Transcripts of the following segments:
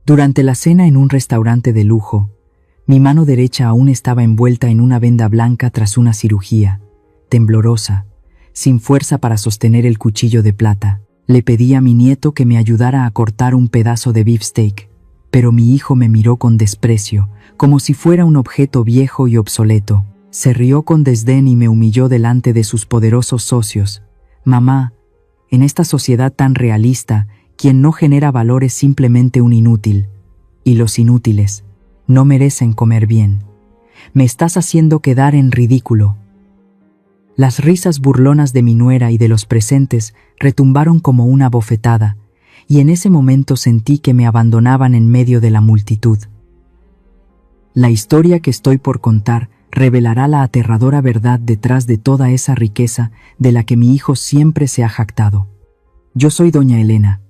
Durante la cena en un restaurante de lujo, mi mano derecha aún estaba envuelta en una venda blanca tras una cirugía, temblorosa, sin fuerza para sostener el cuchillo de plata. Le pedí a mi nieto que me ayudara a cortar un pedazo de beefsteak, pero mi hijo me miró con desprecio, como si fuera un objeto viejo y obsoleto. Se rió con desdén y me humilló delante de sus poderosos socios. Mamá, en esta sociedad tan realista, quien no genera valor es simplemente un inútil, y los inútiles no merecen comer bien. Me estás haciendo quedar en ridículo. Las risas burlonas de mi nuera y de los presentes retumbaron como una bofetada, y en ese momento sentí que me abandonaban en medio de la multitud. La historia que estoy por contar revelará la aterradora verdad detrás de toda esa riqueza de la que mi hijo siempre se ha jactado. Yo soy doña Elena.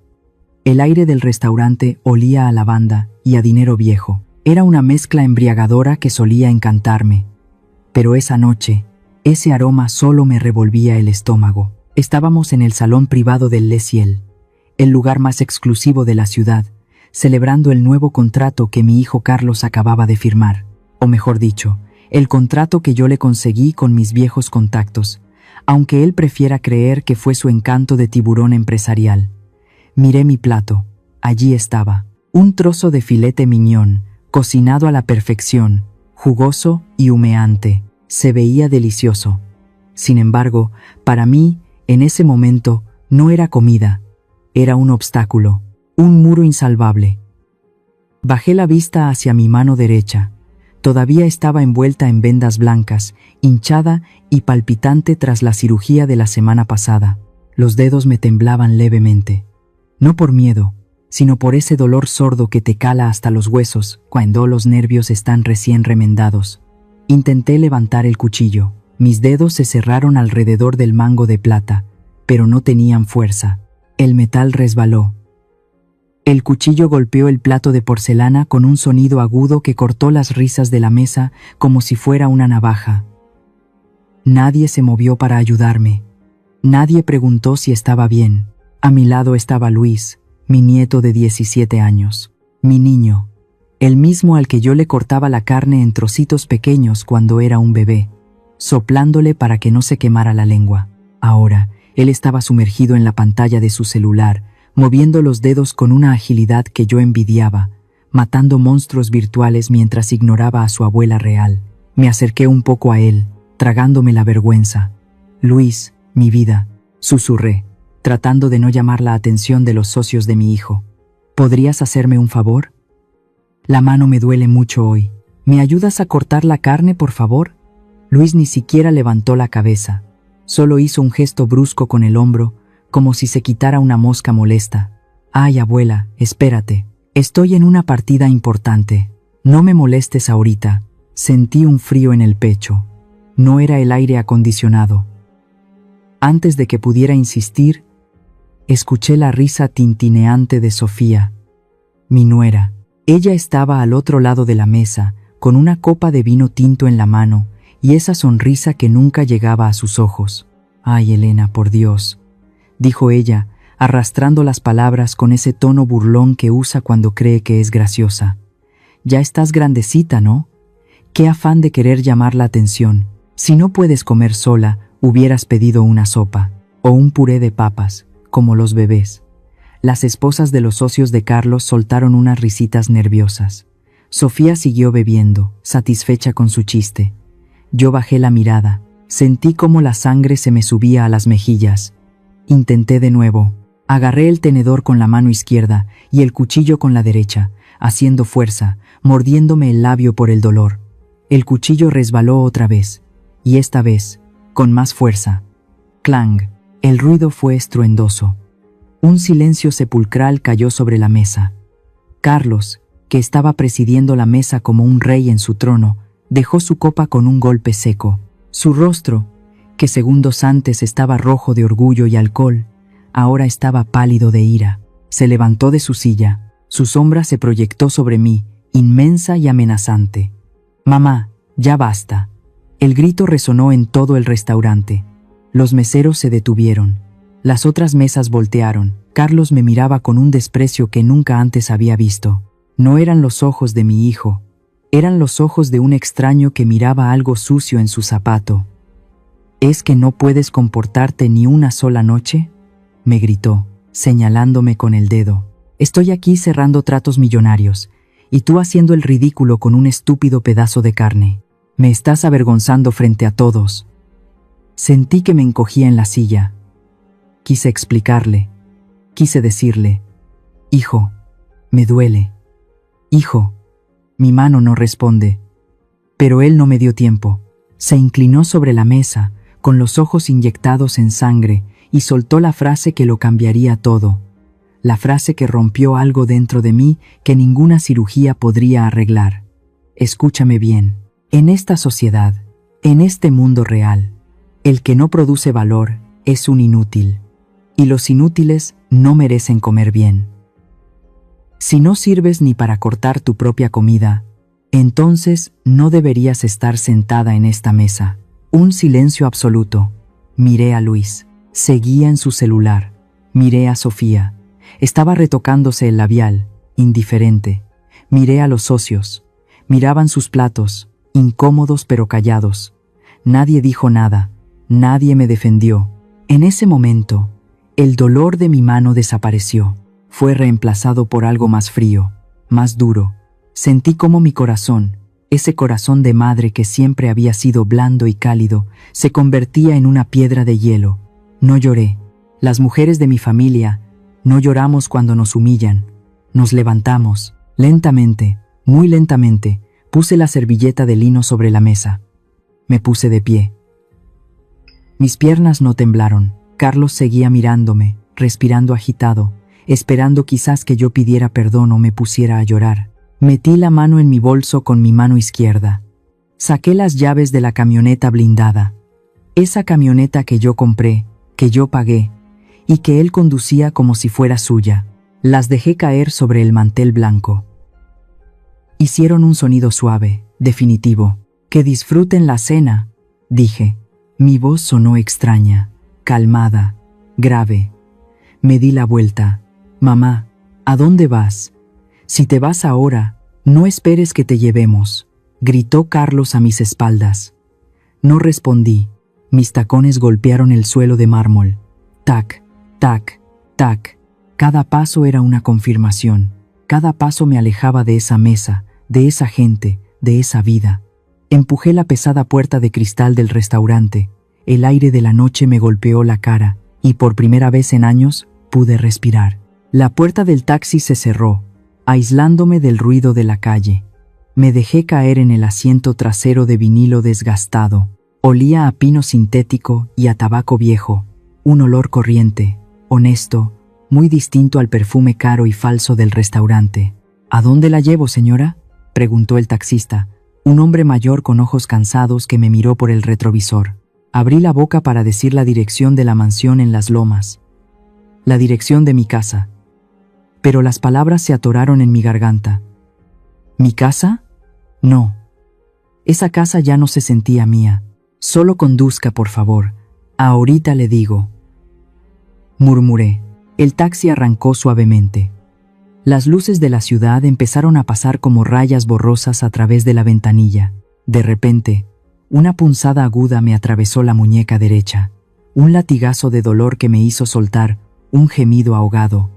El aire del restaurante olía a lavanda y a dinero viejo. Era una mezcla embriagadora que solía encantarme. Pero esa noche, ese aroma solo me revolvía el estómago. Estábamos en el salón privado del Le Ciel, el lugar más exclusivo de la ciudad, celebrando el nuevo contrato que mi hijo Carlos acababa de firmar. O mejor dicho, el contrato que yo le conseguí con mis viejos contactos, aunque él prefiera creer que fue su encanto de tiburón empresarial. Miré mi plato. Allí estaba, un trozo de filete mignon, cocinado a la perfección, jugoso y humeante. Se veía delicioso. Sin embargo, para mí, en ese momento, no era comida. Era un obstáculo, un muro insalvable. Bajé la vista hacia mi mano derecha. Todavía estaba envuelta en vendas blancas, hinchada y palpitante tras la cirugía de la semana pasada. Los dedos me temblaban levemente. No por miedo, sino por ese dolor sordo que te cala hasta los huesos cuando los nervios están recién remendados. Intenté levantar el cuchillo. Mis dedos se cerraron alrededor del mango de plata, pero no tenían fuerza. El metal resbaló. El cuchillo golpeó el plato de porcelana con un sonido agudo que cortó las risas de la mesa como si fuera una navaja. Nadie se movió para ayudarme. Nadie preguntó si estaba bien. A mi lado estaba Luis, mi nieto de 17 años. Mi niño, el mismo al que yo le cortaba la carne en trocitos pequeños cuando era un bebé, soplándole para que no se quemara la lengua. Ahora, él estaba sumergido en la pantalla de su celular, moviendo los dedos con una agilidad que yo envidiaba, matando monstruos virtuales mientras ignoraba a su abuela real. Me acerqué un poco a él, tragándome la vergüenza. Luis, mi vida, susurré, tratando de no llamar la atención de los socios de mi hijo. ¿Podrías hacerme un favor? La mano me duele mucho hoy. ¿Me ayudas a cortar la carne, por favor? Luis ni siquiera levantó la cabeza. Solo hizo un gesto brusco con el hombro, como si se quitara una mosca molesta. Ay, abuela, espérate. Estoy en una partida importante. No me molestes ahorita. Sentí un frío en el pecho. No era el aire acondicionado. Antes de que pudiera insistir, escuché la risa tintineante de Sofía, mi nuera. Ella estaba al otro lado de la mesa, con una copa de vino tinto en la mano y esa sonrisa que nunca llegaba a sus ojos. «Ay, Elena, por Dios», dijo ella, arrastrando las palabras con ese tono burlón que usa cuando cree que es graciosa. «Ya estás grandecita, ¿no? Qué afán de querer llamar la atención. Si no puedes comer sola, hubieras pedido una sopa o un puré de papas, como los bebés». Las esposas de los socios de Carlos soltaron unas risitas nerviosas. Sofía siguió bebiendo, satisfecha con su chiste. Yo bajé la mirada. Sentí cómo la sangre se me subía a las mejillas. Intenté de nuevo. Agarré el tenedor con la mano izquierda y el cuchillo con la derecha, haciendo fuerza, mordiéndome el labio por el dolor. El cuchillo resbaló otra vez, y esta vez, con más fuerza. Clang. El ruido fue estruendoso. Un silencio sepulcral cayó sobre la mesa. Carlos, que estaba presidiendo la mesa como un rey en su trono, dejó su copa con un golpe seco. Su rostro, que segundos antes estaba rojo de orgullo y alcohol, ahora estaba pálido de ira. Se levantó de su silla. Su sombra se proyectó sobre mí, inmensa y amenazante. «Mamá, ya basta». El grito resonó en todo el restaurante. Los meseros se detuvieron. Las otras mesas voltearon. Carlos me miraba con un desprecio que nunca antes había visto. No eran los ojos de mi hijo, eran los ojos de un extraño que miraba algo sucio en su zapato. ¿Es que no puedes comportarte ni una sola noche?, me gritó, señalándome con el dedo. Estoy aquí cerrando tratos millonarios, y tú haciendo el ridículo con un estúpido pedazo de carne. Me estás avergonzando frente a todos. Sentí que me encogía en la silla. Quise explicarle. Quise decirle: hijo, me duele. Hijo, mi mano no responde. Pero él no me dio tiempo. Se inclinó sobre la mesa, con los ojos inyectados en sangre, y soltó la frase que lo cambiaría todo. La frase que rompió algo dentro de mí que ninguna cirugía podría arreglar. Escúchame bien. En esta sociedad, en este mundo real, el que no produce valor es un inútil. Y los inútiles no merecen comer bien. Si no sirves ni para cortar tu propia comida, entonces no deberías estar sentada en esta mesa. Un silencio absoluto. Miré a Luis. Seguía en su celular. Miré a Sofía. Estaba retocándose el labial, indiferente. Miré a los socios. Miraban sus platos, incómodos pero callados. Nadie dijo nada. Nadie me defendió. En ese momento, el dolor de mi mano desapareció. Fue reemplazado por algo más frío, más duro. Sentí como mi corazón, ese corazón de madre que siempre había sido blando y cálido, se convertía en una piedra de hielo. No lloré. Las mujeres de mi familia no lloramos cuando nos humillan. Nos levantamos. Lentamente, muy lentamente, puse la servilleta de lino sobre la mesa. Me puse de pie. Mis piernas no temblaron. Carlos seguía mirándome, respirando agitado, esperando quizás que yo pidiera perdón o me pusiera a llorar. Metí la mano en mi bolso con mi mano izquierda. Saqué las llaves de la camioneta blindada. Esa camioneta que yo compré, que yo pagué, y que él conducía como si fuera suya. Las dejé caer sobre el mantel blanco. Hicieron un sonido suave, definitivo. «Que disfruten la cena», dije. Mi voz sonó extraña, calmada, grave. Me di la vuelta. «Mamá, ¿a dónde vas? Si te vas ahora, no esperes que te llevemos», gritó Carlos a mis espaldas. No respondí. Mis tacones golpearon el suelo de mármol. Tac, tac, tac. Cada paso era una confirmación. Cada paso me alejaba de esa mesa, de esa gente, de esa vida. Empujé la pesada puerta de cristal del restaurante. El aire de la noche me golpeó la cara, y por primera vez en años pude respirar. La puerta del taxi se cerró, aislándome del ruido de la calle. Me dejé caer en el asiento trasero de vinilo desgastado. Olía a pino sintético y a tabaco viejo, un olor corriente, honesto, muy distinto al perfume caro y falso del restaurante. «¿A dónde la llevo, señora?», preguntó el taxista, un hombre mayor con ojos cansados que me miró por el retrovisor. Abrí la boca para decir la dirección de la mansión en Las Lomas. La dirección de mi casa. Pero las palabras se atoraron en mi garganta. ¿Mi casa? No. Esa casa ya no se sentía mía. «Solo conduzca, por favor. Ahorita le digo», murmuré. El taxi arrancó suavemente. Las luces de la ciudad empezaron a pasar como rayas borrosas a través de la ventanilla. De repente, una punzada aguda me atravesó la muñeca derecha. Un latigazo de dolor que me hizo soltar un gemido ahogado.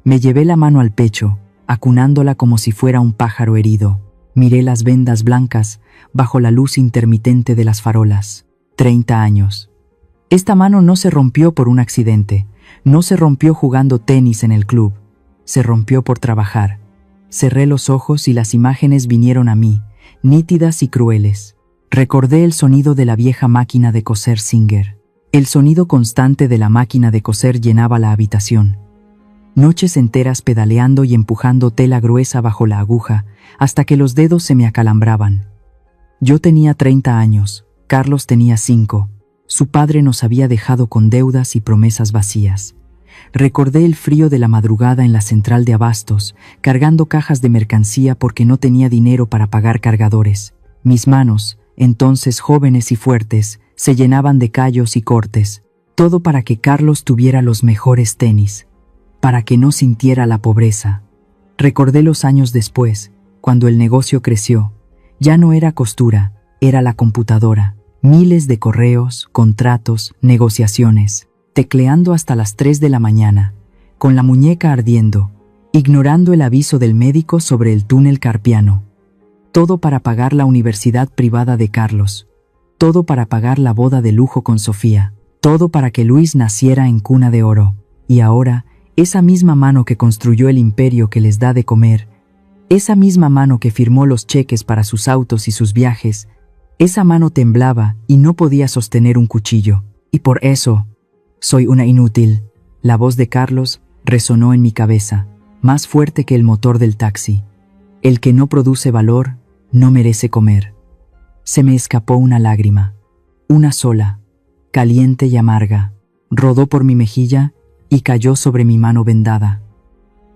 Me llevé la mano al pecho, acunándola como si fuera un pájaro herido. Miré las vendas blancas bajo la luz intermitente de las farolas. 30 años. Esta mano no se rompió por un accidente. No se rompió jugando tenis en el club. Se rompió por trabajar. Cerré los ojos y las imágenes vinieron a mí, nítidas y crueles. Recordé el sonido de la vieja máquina de coser Singer. El sonido constante de la máquina de coser llenaba la habitación. Noches enteras pedaleando y empujando tela gruesa bajo la aguja, hasta que los dedos se me acalambraban. Yo tenía 30 años, Carlos tenía 5. Su padre nos había dejado con deudas y promesas vacías. Recordé el frío de la madrugada en la central de abastos, cargando cajas de mercancía porque no tenía dinero para pagar cargadores. Mis manos, entonces jóvenes y fuertes, se llenaban de callos y cortes. Todo para que Carlos tuviera los mejores tenis, para que no sintiera la pobreza. Recordé los años después, cuando el negocio creció. Ya no era costura, era la computadora. Miles de correos, contratos, negociaciones. Tecleando hasta las 3 de la mañana, con la muñeca ardiendo, ignorando el aviso del médico sobre el túnel carpiano. Todo para pagar la universidad privada de Carlos. Todo para pagar la boda de lujo con Sofía. Todo para que Luis naciera en cuna de oro. Y ahora, esa misma mano que construyó el imperio que les da de comer, esa misma mano que firmó los cheques para sus autos y sus viajes, esa mano temblaba y no podía sostener un cuchillo. Y por eso, soy una inútil. La voz de Carlos resonó en mi cabeza, más fuerte que el motor del taxi. El que no produce valor, no merece comer. Se me escapó una lágrima, una sola, caliente y amarga, rodó por mi mejilla y cayó sobre mi mano vendada.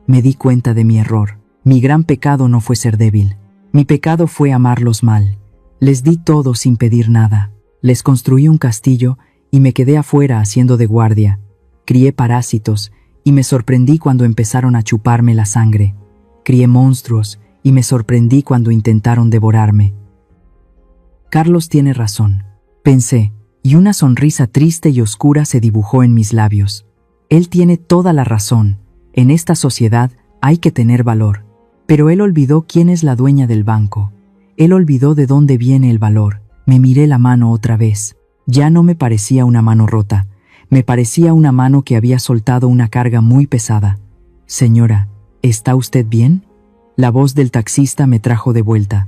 Me di cuenta de mi error. Mi gran pecado no fue ser débil. Mi pecado fue amarlos mal. Les di todo sin pedir nada. Les construí un castillo y me quedé afuera haciendo de guardia. Crié parásitos y me sorprendí cuando empezaron a chuparme la sangre. Crié monstruos y me sorprendí cuando intentaron devorarme. Carlos tiene razón, pensé, y una sonrisa triste y oscura se dibujó en mis labios. Él tiene toda la razón. En esta sociedad hay que tener valor. Pero él olvidó quién es la dueña del banco. Él olvidó de dónde viene el valor. Me miré la mano otra vez. Ya no me parecía una mano rota. Me parecía una mano que había soltado una carga muy pesada. Señora, ¿está usted bien? La voz del taxista me trajo de vuelta.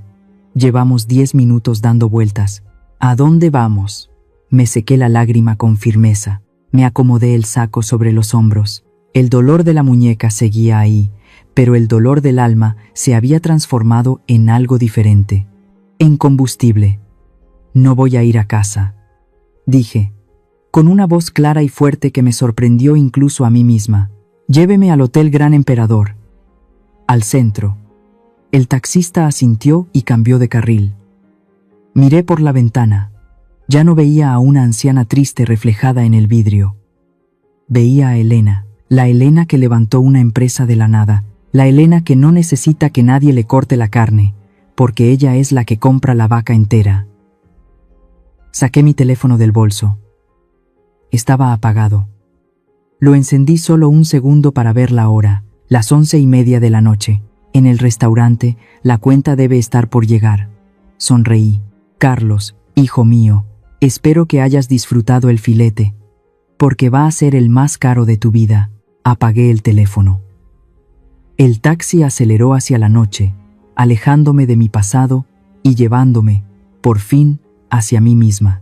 Llevamos 10 minutos dando vueltas. ¿A dónde vamos? Me sequé la lágrima con firmeza. Me acomodé el saco sobre los hombros. El dolor de la muñeca seguía ahí, pero el dolor del alma se había transformado en algo diferente. En combustible. No voy a ir a casa, dije, con una voz clara y fuerte que me sorprendió incluso a mí misma. Lléveme al Hotel Gran Emperador. Al centro. El taxista asintió y cambió de carril. Miré por la ventana. Ya no veía a una anciana triste reflejada en el vidrio. Veía a Elena, la Elena que levantó una empresa de la nada, la Elena que no necesita que nadie le corte la carne, porque ella es la que compra la vaca entera. Saqué mi teléfono del bolso. Estaba apagado. Lo encendí solo un segundo para ver la hora, las 11:30 de la noche. En el restaurante, la cuenta debe estar por llegar. Sonreí. Carlos, hijo mío, espero que hayas disfrutado el filete, porque va a ser el más caro de tu vida. Apagué el teléfono. El taxi aceleró hacia la noche, alejándome de mi pasado y llevándome, por fin, hacia mí misma.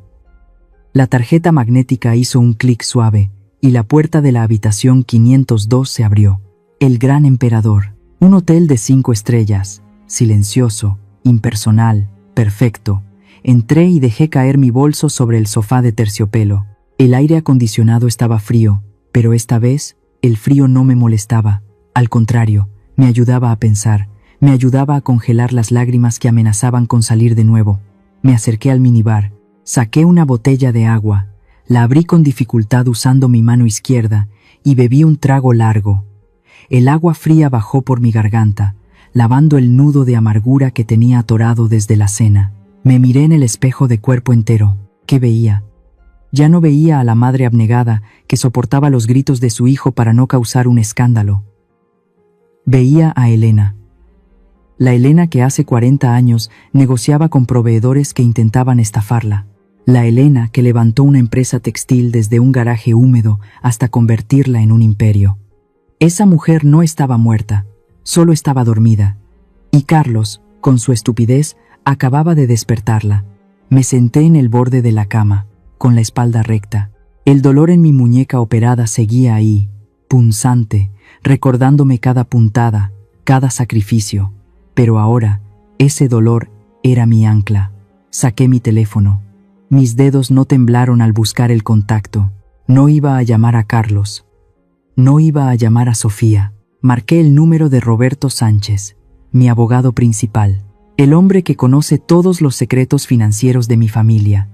La tarjeta magnética hizo un clic suave y la puerta de la habitación 502 se abrió. El Gran Emperador, un hotel de 5 estrellas, silencioso, impersonal, perfecto. Entré y dejé caer mi bolso sobre el sofá de terciopelo. El aire acondicionado estaba frío, pero esta vez el frío no me molestaba. Al contrario, me ayudaba a pensar, me ayudaba a congelar las lágrimas que amenazaban con salir de nuevo. Me acerqué al minibar, saqué una botella de agua, la abrí con dificultad usando mi mano izquierda y bebí un trago largo. El agua fría bajó por mi garganta, lavando el nudo de amargura que tenía atorado desde la cena. Me miré en el espejo de cuerpo entero. ¿Qué veía? Ya no veía a la madre abnegada que soportaba los gritos de su hijo para no causar un escándalo. Veía a Elena. La Elena que hace 40 años negociaba con proveedores que intentaban estafarla. La Elena que levantó una empresa textil desde un garaje húmedo hasta convertirla en un imperio. Esa mujer no estaba muerta, solo estaba dormida. Y Carlos, con su estupidez, acababa de despertarla. Me senté en el borde de la cama, con la espalda recta. El dolor en mi muñeca operada seguía ahí, punzante, recordándome cada puntada, cada sacrificio. Pero ahora, ese dolor era mi ancla. Saqué mi teléfono. Mis dedos no temblaron al buscar el contacto. No iba a llamar a Carlos. No iba a llamar a Sofía. Marqué el número de Roberto Sánchez, mi abogado principal, el hombre que conoce todos los secretos financieros de mi familia.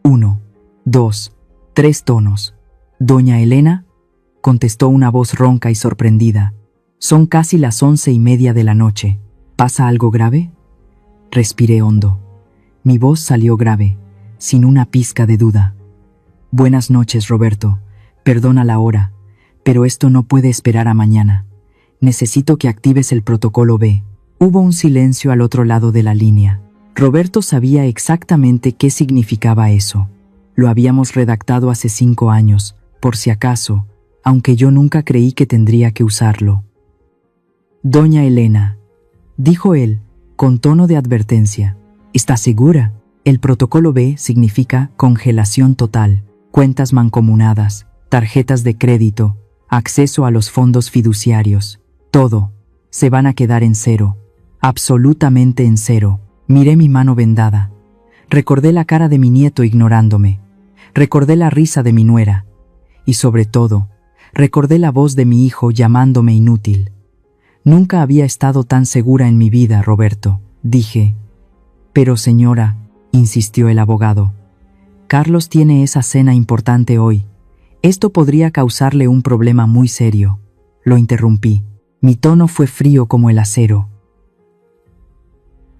1, 2, 3 tonos. ¿Doña Elena? Contestó una voz ronca y sorprendida. Son casi las 11:30 de la noche. ¿Pasa algo grave? Respiré hondo. Mi voz salió grave, sin una pizca de duda. Buenas noches, Roberto. Perdona la hora, pero esto no puede esperar a mañana. Necesito que actives el protocolo B. Hubo un silencio al otro lado de la línea. Roberto sabía exactamente qué significaba eso. Lo habíamos redactado hace 5 años, por si acaso, aunque yo nunca creí que tendría que usarlo. Doña Elena, dijo él, con tono de advertencia, ¿está segura? El protocolo B significa congelación total, cuentas mancomunadas, tarjetas de crédito, acceso a los fondos fiduciarios. Todo. Se van a quedar en cero. Absolutamente en cero. Miré mi mano vendada. Recordé la cara de mi nieto ignorándome. Recordé la risa de mi nuera. Y sobre todo, recordé la voz de mi hijo llamándome inútil. Nunca había estado tan segura en mi vida, Roberto, dije. Pero señora, insistió el abogado, Carlos tiene esa cena importante hoy. Esto podría causarle un problema muy serio. Lo interrumpí. Mi tono fue frío como el acero.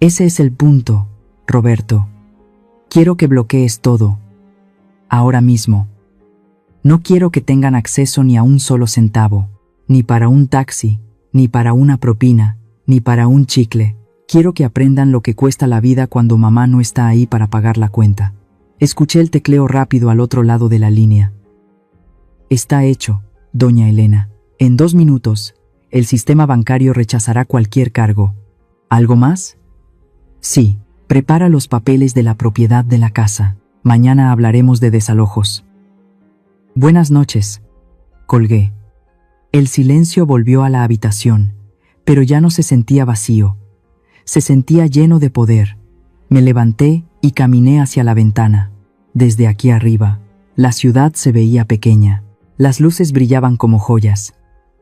Ese es el punto, Roberto. Quiero que bloquees todo. Ahora mismo. No quiero que tengan acceso ni a un solo centavo, ni para un taxi, ni para una propina, ni para un chicle. Quiero que aprendan lo que cuesta la vida cuando mamá no está ahí para pagar la cuenta. Escuché el tecleo rápido al otro lado de la línea. Está hecho, doña Elena. En 2 minutos, el sistema bancario rechazará cualquier cargo. ¿Algo más? Sí, prepara los papeles de la propiedad de la casa. Mañana hablaremos de desalojos. Buenas noches. Colgué. El silencio volvió a la habitación, pero ya no se sentía vacío. Se sentía lleno de poder. Me levanté y caminé hacia la ventana. Desde aquí arriba, la ciudad se veía pequeña. Las luces brillaban como joyas.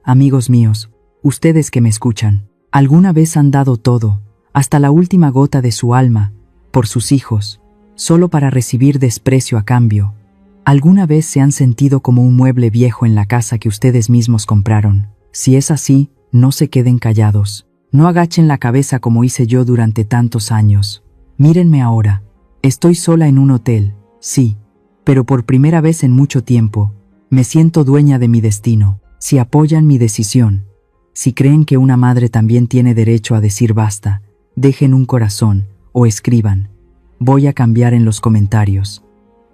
Amigos míos, ustedes que me escuchan, ¿alguna vez han dado todo, hasta la última gota de su alma, por sus hijos, solo para recibir desprecio a cambio? ¿Alguna vez se han sentido como un mueble viejo en la casa que ustedes mismos compraron? Si es así, no se queden callados. No agachen la cabeza como hice yo durante tantos años. Mírenme ahora. Estoy sola en un hotel, sí, pero por primera vez en mucho tiempo, me siento dueña de mi destino. Si apoyan mi decisión, si creen que una madre también tiene derecho a decir basta, dejen un corazón o escriban. Voy a cambiar en los comentarios.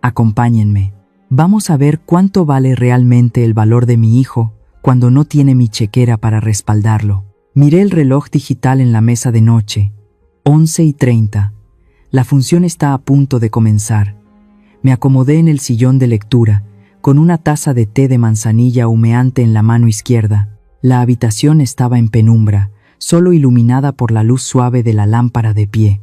Acompáñenme. Vamos a ver cuánto vale realmente el valor de mi hijo cuando no tiene mi chequera para respaldarlo. Miré el reloj digital en la mesa de noche. 11:30. La función está a punto de comenzar. Me acomodé en el sillón de lectura, con una taza de té de manzanilla humeante en la mano izquierda. La habitación estaba en penumbra, solo iluminada por la luz suave de la lámpara de pie.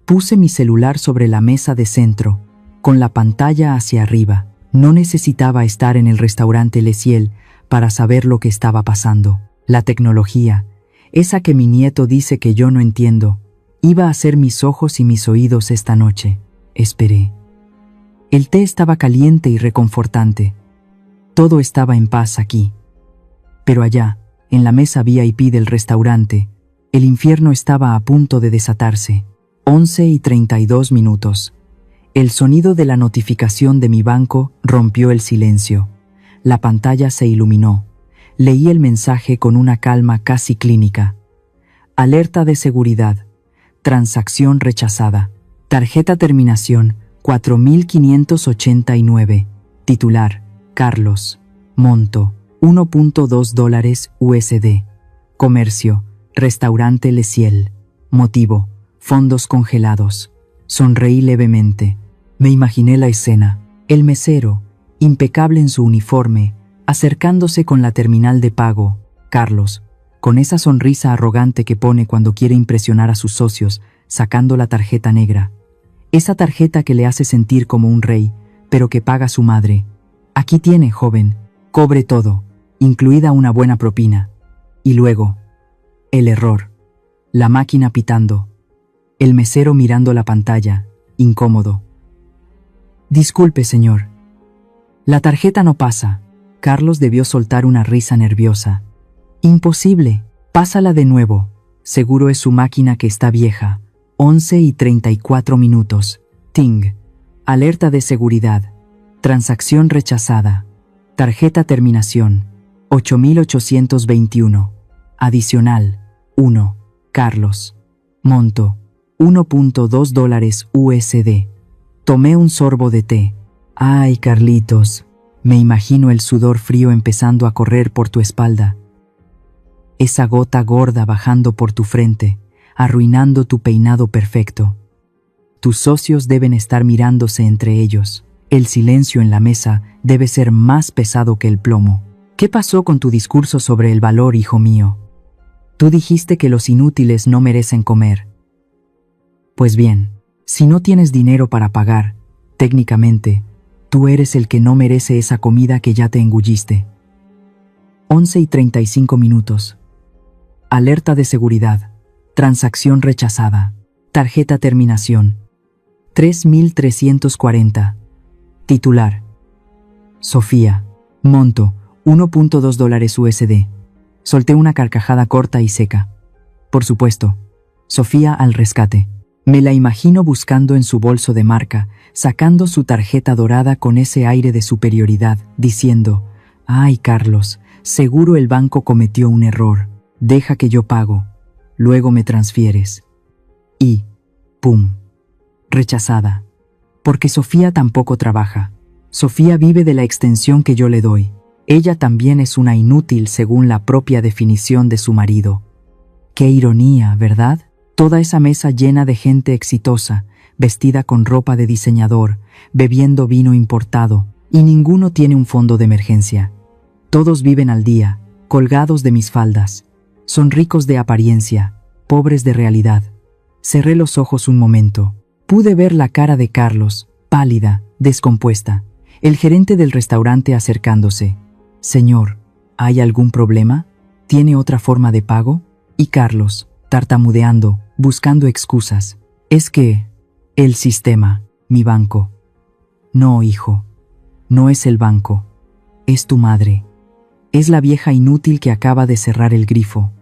Puse mi celular sobre la mesa de centro, con la pantalla hacia arriba. No necesitaba estar en el restaurante Le Ciel para saber lo que estaba pasando. La tecnología, esa que mi nieto dice que yo no entiendo, iba a ser mis ojos y mis oídos esta noche. Esperé. El té estaba caliente y reconfortante. Todo estaba en paz aquí. Pero allá, en la mesa VIP del restaurante, el infierno estaba a punto de desatarse. 11:32. El sonido de la notificación de mi banco rompió el silencio. La pantalla se iluminó. Leí el mensaje con una calma casi clínica. Alerta de seguridad. Transacción rechazada. Tarjeta terminación 4589. Titular: Carlos. Monto: $1.2 USD. Comercio: Restaurante Le Ciel. Motivo: fondos congelados. Sonreí levemente. Me imaginé la escena. El mesero, impecable en su uniforme, acercándose con la terminal de pago. Carlos, con esa sonrisa arrogante que pone cuando quiere impresionar a sus socios, sacando la tarjeta negra. Esa tarjeta que le hace sentir como un rey, pero que paga su madre. Aquí tiene, joven. Cobre todo, incluida una buena propina. Y luego, el error. La máquina pitando. El mesero mirando la pantalla, incómodo. Disculpe, señor. La tarjeta no pasa. Carlos debió soltar una risa nerviosa. Imposible. Pásala de nuevo. Seguro es su máquina que está vieja. 11:34. Ting. Alerta de seguridad. Transacción rechazada. Tarjeta terminación. 8821. Adicional. 1. Carlos. Monto. $1.2 USD. Tomé un sorbo de té. Ay, Carlitos. Me imagino el sudor frío empezando a correr por tu espalda. Esa gota gorda bajando por tu frente, arruinando tu peinado perfecto. Tus socios deben estar mirándose entre ellos. El silencio en la mesa debe ser más pesado que el plomo. ¿Qué pasó con tu discurso sobre el valor, hijo mío? Tú dijiste que los inútiles no merecen comer. Pues bien, si no tienes dinero para pagar, técnicamente, tú eres el que no merece esa comida que ya te engulliste. 11:35. Alerta de seguridad. Transacción rechazada. Tarjeta terminación. 3340. Titular. Sofía. Monto. $1.2 USD. Solté una carcajada corta y seca. Por supuesto. Sofía al rescate. Me la imagino buscando en su bolso de marca, sacando su tarjeta dorada con ese aire de superioridad, diciendo: «Ay, Carlos, seguro el banco cometió un error. Deja que yo pago. Luego me transfieres». Y, ¡pum! Rechazada. Porque Sofía tampoco trabaja. Sofía vive de la extensión que yo le doy. Ella también es una inútil según la propia definición de su marido. Qué ironía, ¿verdad? Toda esa mesa llena de gente exitosa, vestida con ropa de diseñador, bebiendo vino importado, y ninguno tiene un fondo de emergencia. Todos viven al día, colgados de mis faldas. Son ricos de apariencia, pobres de realidad. Cerré los ojos un momento. Pude ver la cara de Carlos, pálida, descompuesta. El gerente del restaurante acercándose. «Señor, ¿hay algún problema? ¿Tiene otra forma de pago?» Y Carlos, tartamudeando, buscando excusas. «Es que... el sistema, mi banco». «No, hijo. No es el banco. Es tu madre. Es la vieja inútil que acaba de cerrar el grifo.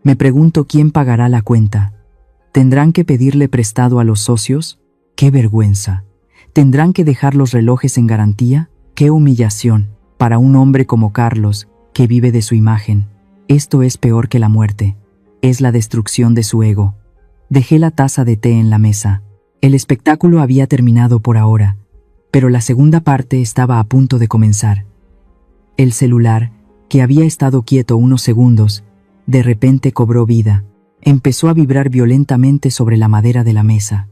Me pregunto quién pagará la cuenta. ¿Tendrán que pedirle prestado a los socios? ¡Qué vergüenza! ¿Tendrán que dejar los relojes en garantía? ¡Qué humillación! Para un hombre como Carlos, que vive de su imagen, esto es peor que la muerte. Es la destrucción de su ego. Dejé la taza de té en la mesa. El espectáculo había terminado por ahora, pero la segunda parte estaba a punto de comenzar. El celular, que había estado quieto unos segundos, de repente cobró vida. Empezó a vibrar violentamente sobre la madera de la mesa.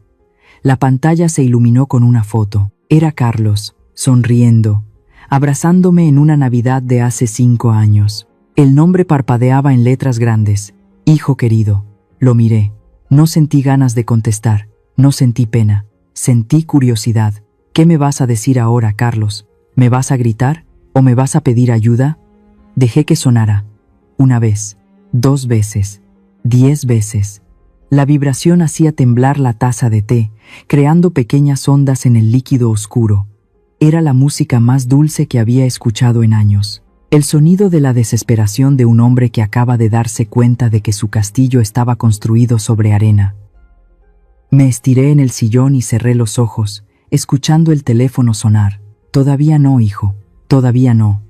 La pantalla se iluminó con una foto. Era Carlos, sonriendo, abrazándome en una Navidad de hace 5 años. El nombre parpadeaba en letras grandes. «Hijo querido». Lo miré. No sentí ganas de contestar. No sentí pena. Sentí curiosidad. «¿Qué me vas a decir ahora, Carlos? ¿Me vas a gritar? ¿O me vas a pedir ayuda?» Dejé que sonara. 1 vez, 2 veces, 10 veces. La vibración hacía temblar la taza de té, creando pequeñas ondas en el líquido oscuro. Era la música más dulce que había escuchado en años. El sonido de la desesperación de un hombre que acaba de darse cuenta de que su castillo estaba construido sobre arena. Me estiré en el sillón y cerré los ojos, escuchando el teléfono sonar. «Todavía no, hijo, todavía no.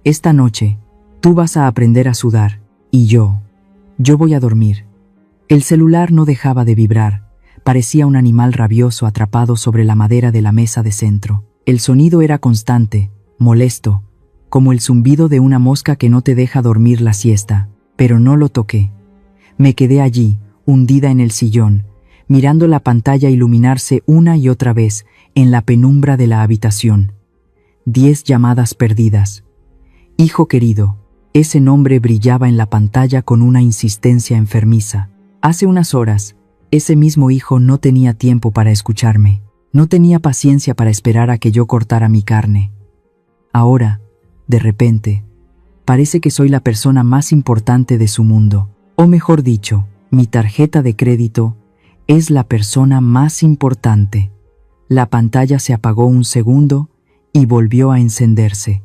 Esta noche, tú vas a aprender a sudar, y yo voy a dormir». El celular no dejaba de vibrar. Parecía un animal rabioso atrapado sobre la madera de la mesa de centro. El sonido era constante, molesto, como el zumbido de una mosca que no te deja dormir la siesta. Pero no lo toqué. Me quedé allí, hundida en el sillón, mirando la pantalla iluminarse una y otra vez en la penumbra de la habitación. 10 llamadas perdidas. «Hijo querido». Ese nombre brillaba en la pantalla con una insistencia enfermiza. Hace unas horas, ese mismo hijo no tenía tiempo para escucharme. No tenía paciencia para esperar a que yo cortara mi carne. Ahora, de repente, parece que soy la persona más importante de su mundo. O mejor dicho, mi tarjeta de crédito es la persona más importante. La pantalla se apagó un segundo y volvió a encenderse.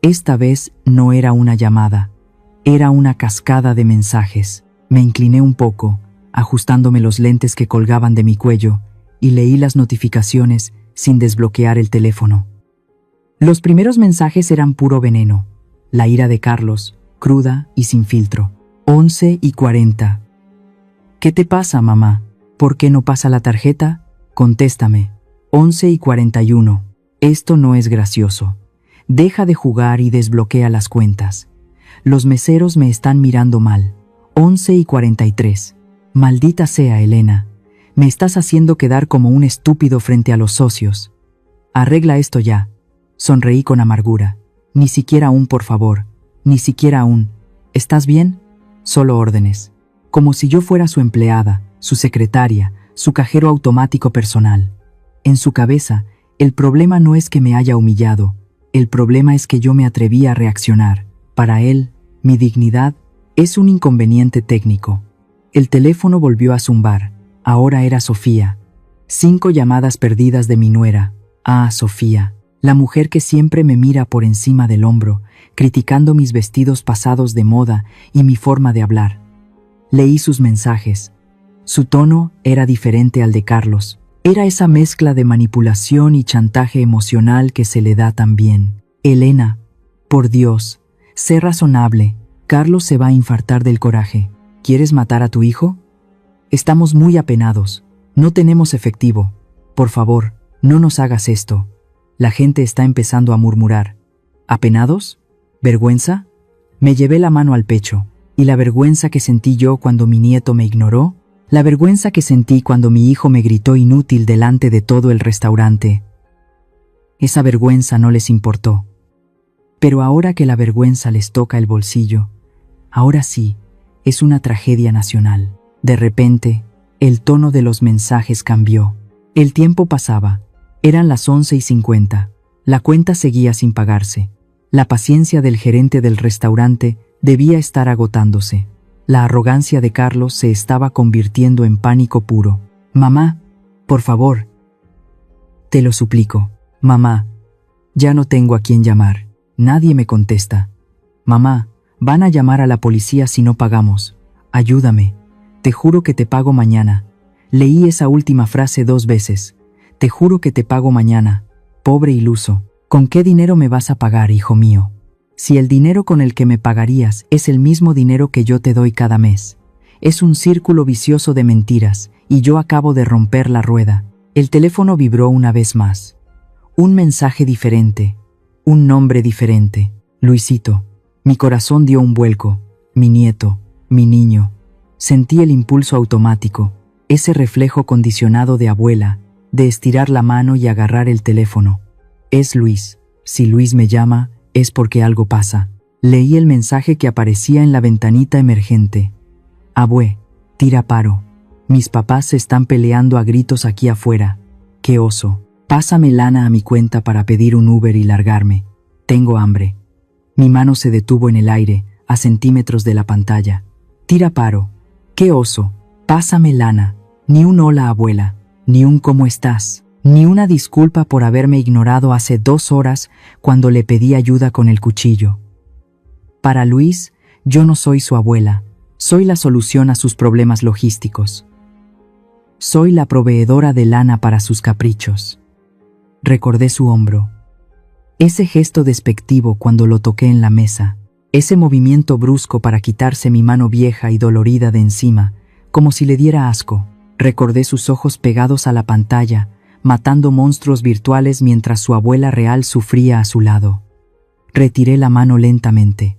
Esta vez no era una llamada, Era una cascada de mensajes. Me incliné un poco, ajustándome los lentes que colgaban de mi cuello, y leí las notificaciones sin desbloquear el teléfono. Los primeros mensajes eran puro veneno. La ira de Carlos, cruda y sin filtro. 11:40. ¿Qué te pasa, mamá? ¿Por qué no pasa la tarjeta? Contéstame. 11:41. Esto no es gracioso. Deja de jugar y desbloquea las cuentas. Los meseros me están mirando mal. 11:43. Maldita sea, Elena. Me estás haciendo quedar como un estúpido frente a los socios. Arregla esto ya. Sonreí con amargura. Ni siquiera un por favor. Ni siquiera un ¿estás bien? Solo órdenes. Como si yo fuera su empleada, su secretaria, su cajero automático personal. En su cabeza, el problema no es que me haya humillado. El problema es que yo me atreví a reaccionar. Para él, mi dignidad es un inconveniente técnico. El teléfono volvió a zumbar. Ahora era Sofía. 5 llamadas perdidas de mi nuera. Ah, Sofía, la mujer que siempre me mira por encima del hombro, criticando mis vestidos pasados de moda y mi forma de hablar. Leí sus mensajes. Su tono era diferente al de Carlos. Era esa mezcla de manipulación y chantaje emocional que se le da tan bien. Elena, por Dios, sé razonable. Carlos se va a infartar del coraje. ¿Quieres matar a tu hijo? Estamos muy apenados. No tenemos efectivo. Por favor, no nos hagas esto. La gente está empezando a murmurar. ¿Apenados? ¿Vergüenza? Me llevé la mano al pecho. ¿Y la vergüenza que sentí yo cuando mi nieto me ignoró? La vergüenza que sentí cuando mi hijo me gritó inútil delante de todo el restaurante. Esa vergüenza no les importó. Pero ahora que la vergüenza les toca el bolsillo, ahora sí, es una tragedia nacional. De repente, el tono de los mensajes cambió. El tiempo pasaba. Eran las 11:50. La cuenta seguía sin pagarse. La paciencia del gerente del restaurante debía estar agotándose. La arrogancia de Carlos se estaba convirtiendo en pánico puro. Mamá, por favor. Te lo suplico. Mamá, ya no tengo a quién llamar. Nadie me contesta. Mamá, van a llamar a la policía si no pagamos. Ayúdame. Te juro que te pago mañana. Leí esa última frase 2 veces. Te juro que te pago mañana. Pobre iluso. ¿Con qué dinero me vas a pagar, hijo mío? Si el dinero con el que me pagarías es el mismo dinero que yo te doy cada mes. Es un círculo vicioso de mentiras, y yo acabo de romper la rueda. El teléfono vibró una vez más. Un mensaje diferente. Un nombre diferente. Luisito. Mi corazón dio un vuelco. Mi nieto. Mi niño. Sentí el impulso automático, ese reflejo condicionado de abuela, de estirar la mano y agarrar el teléfono. Es Luis. Si Luis me llama, es porque algo pasa. Leí el mensaje que aparecía en la ventanita emergente. Abue, tira paro. Mis papás se están peleando a gritos aquí afuera. ¡Qué oso! Pásame lana a mi cuenta para pedir un Uber y largarme. Tengo hambre. Mi mano se detuvo en el aire, a centímetros de la pantalla. Tira paro. ¡Qué oso! Pásame lana. Ni un hola, abuela. Ni un ¿cómo estás? Ni una disculpa por haberme ignorado hace 2 horas cuando le pedí ayuda con el cuchillo. Para Luis, yo no soy su abuela. Soy la solución a sus problemas logísticos. Soy la proveedora de lana para sus caprichos. Recordé su hombro. Ese gesto despectivo cuando lo toqué en la mesa. Ese movimiento brusco para quitarse mi mano vieja y dolorida de encima, como si le diera asco. Recordé sus ojos pegados a la pantalla, matando monstruos virtuales mientras su abuela real sufría a su lado. Retiré la mano lentamente.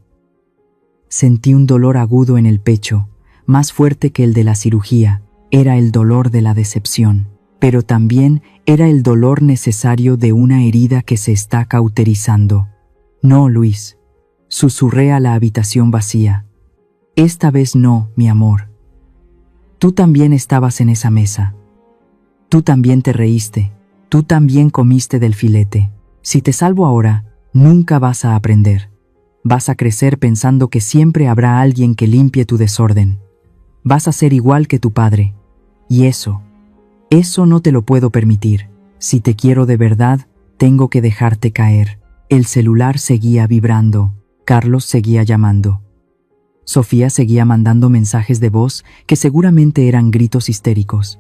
Sentí un dolor agudo en el pecho, más fuerte que el de la cirugía. Era el dolor de la decepción, pero también era el dolor necesario de una herida que se está cauterizando. No, Luis. Susurré a la habitación vacía. Esta vez no, mi amor. Tú también estabas en esa mesa. Tú también te reíste. Tú también comiste del filete. Si te salvo ahora, nunca vas a aprender. Vas a crecer pensando que siempre habrá alguien que limpie tu desorden. Vas a ser igual que tu padre. Y eso no te lo puedo permitir. Si te quiero de verdad, tengo que dejarte caer. El celular seguía vibrando. Carlos seguía llamando. Sofía seguía mandando mensajes de voz que seguramente eran gritos histéricos.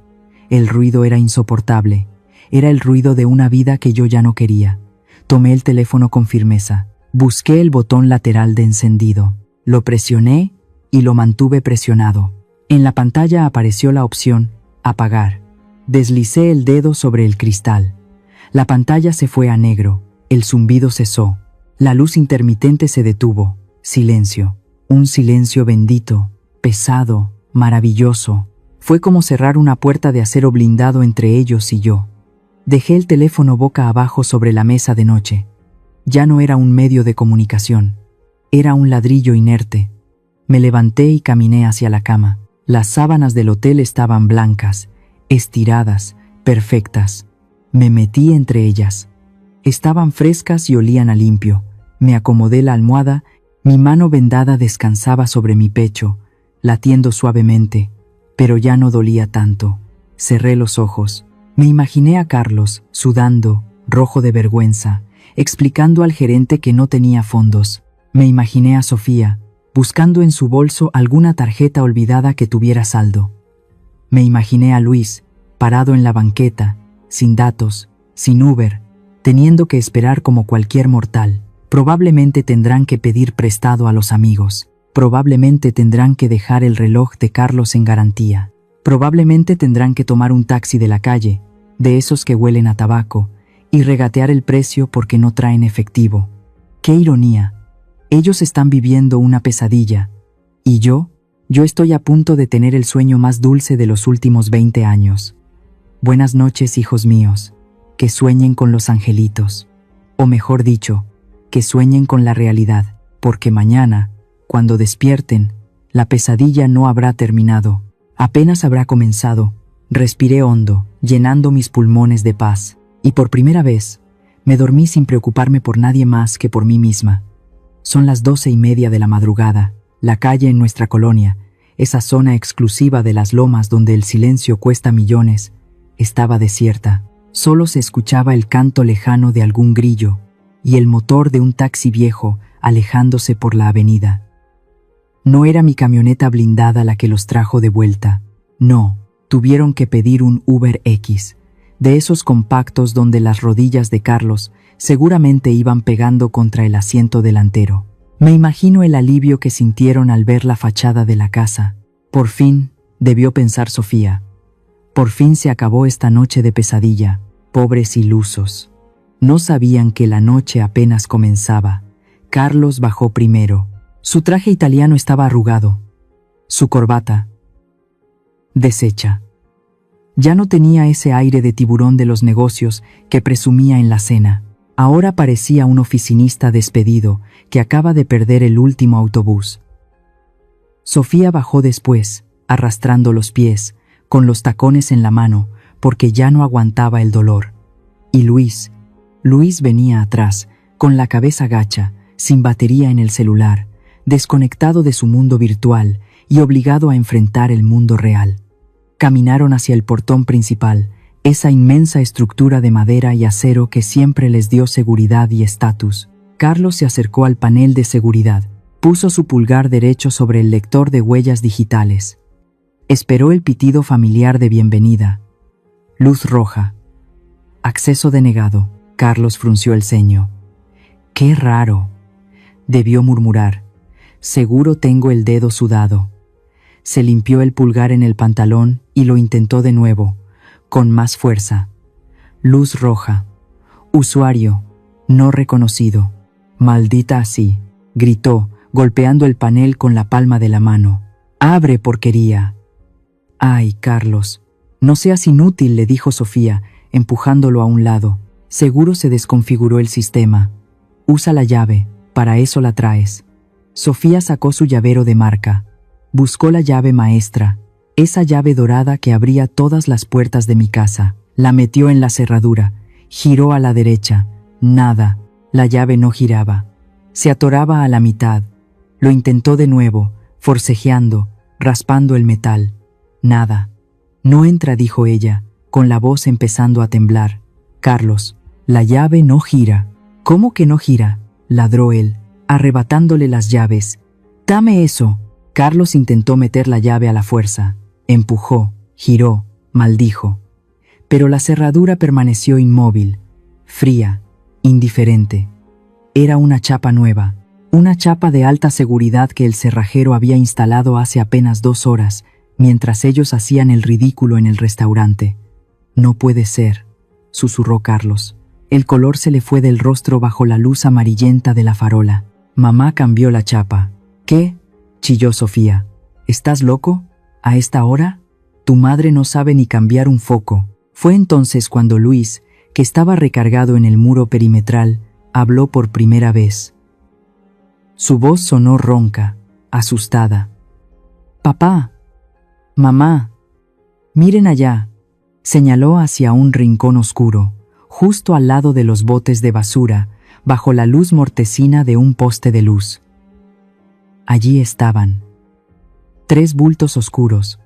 El ruido era insoportable. Era el ruido de una vida que yo ya no quería. Tomé el teléfono con firmeza. Busqué el botón lateral de encendido. Lo presioné y lo mantuve presionado. En la pantalla apareció la opción apagar. Deslicé el dedo sobre el cristal. La pantalla se fue a negro. El zumbido cesó. La luz intermitente se detuvo. Silencio. Un silencio bendito, pesado, maravilloso. Fue como cerrar una puerta de acero blindado entre ellos y yo. Dejé el teléfono boca abajo sobre la mesa de noche. Ya no era un medio de comunicación. Era un ladrillo inerte. Me levanté y caminé hacia la cama. Las sábanas del hotel estaban blancas, estiradas, perfectas. Me metí entre ellas. Estaban frescas y olían a limpio. Me acomodé la almohada. Mi mano vendada descansaba sobre mi pecho, latiendo suavemente, pero ya no dolía tanto. Cerré los ojos. Me imaginé a Carlos, sudando, rojo de vergüenza, explicando al gerente que no tenía fondos. Me imaginé a Sofía, buscando en su bolso alguna tarjeta olvidada que tuviera saldo. Me imaginé a Luis, parado en la banqueta, sin datos, sin Uber, teniendo que esperar como cualquier mortal. Probablemente tendrán que pedir prestado a los amigos. Probablemente tendrán que dejar el reloj de Carlos en garantía. Probablemente tendrán que tomar un taxi de la calle, de esos que huelen a tabaco, y regatear el precio porque no traen efectivo. ¡Qué ironía! Ellos están viviendo una pesadilla. ¿Y yo? Yo estoy a punto de tener el sueño más dulce de los últimos 20 años. Buenas noches, hijos míos. Que sueñen con los angelitos. O mejor dicho, que sueñen con la realidad, porque mañana, cuando despierten, la pesadilla no habrá terminado, apenas habrá comenzado. Respiré hondo, llenando mis pulmones de paz, y por primera vez, me dormí sin preocuparme por nadie más que por mí misma. Son las 12:30 de la madrugada. La calle en nuestra colonia, esa zona exclusiva de las lomas donde el silencio cuesta millones, estaba desierta. Solo se escuchaba el canto lejano de algún grillo, y el motor de un taxi viejo alejándose por la avenida. No era mi camioneta blindada la que los trajo de vuelta. No, tuvieron que pedir un Uber X, de esos compactos donde las rodillas de Carlos seguramente iban pegando contra el asiento delantero. Me imagino el alivio que sintieron al ver la fachada de la casa. Por fin, debió pensar Sofía. Por fin se acabó esta noche de pesadilla. Pobres ilusos. No sabían que la noche apenas comenzaba. Carlos bajó primero. Su traje italiano estaba arrugado. Su corbata deshecha. Ya no tenía ese aire de tiburón de los negocios que presumía en la cena. Ahora parecía un oficinista despedido que acaba de perder el último autobús. Sofía bajó después, arrastrando los pies, con los tacones en la mano, porque ya no aguantaba el dolor. Y Luis venía atrás, con la cabeza gacha, sin batería en el celular, desconectado de su mundo virtual y obligado a enfrentar el mundo real. Caminaron hacia el portón principal, esa inmensa estructura de madera y acero que siempre les dio seguridad y estatus. Carlos se acercó al panel de seguridad, puso su pulgar derecho sobre el lector de huellas digitales. Esperó el pitido familiar de bienvenida. Luz roja. Acceso denegado. Carlos frunció el ceño. ¡Qué raro!, debió murmurar. Seguro tengo el dedo sudado. Se limpió el pulgar en el pantalón y lo intentó de nuevo, con más fuerza. Luz roja. Usuario. No reconocido. Maldita así, gritó, golpeando el panel con la palma de la mano. ¡Abre, porquería! ¡Ay, Carlos! No seas inútil, le dijo Sofía, empujándolo a un lado. Seguro se desconfiguró el sistema. Usa la llave, para eso la traes. Sofía sacó su llavero de marca. Buscó la llave maestra, esa llave dorada que abría todas las puertas de mi casa. La metió en la cerradura, giró a la derecha. Nada, la llave no giraba. Se atoraba a la mitad. Lo intentó de nuevo, forcejeando, raspando el metal. Nada. No entra, dijo ella, con la voz empezando a temblar. Carlos, la llave no gira. ¿Cómo que no gira?, ladró él, arrebatándole las llaves. Dame eso. Carlos intentó meter la llave a la fuerza, empujó, giró, maldijo. Pero la cerradura permaneció inmóvil, fría, indiferente. Era una chapa nueva, una chapa de alta seguridad que el cerrajero había instalado hace apenas 2 horas, mientras ellos hacían el ridículo en el restaurante. «No puede ser», susurró Carlos. El color se le fue del rostro bajo la luz amarillenta de la farola. Mamá cambió la chapa. «¿Qué?», chilló Sofía. «¿Estás loco? ¿A esta hora? Tu madre no sabe ni cambiar un foco». Fue entonces cuando Luis, que estaba recargado en el muro perimetral, habló por primera vez. Su voz sonó ronca, asustada. «Papá, mamá, miren allá», señaló hacia un rincón oscuro, justo al lado de los botes de basura, bajo la luz mortecina de un poste de luz. Allí estaban. 3 bultos oscuros,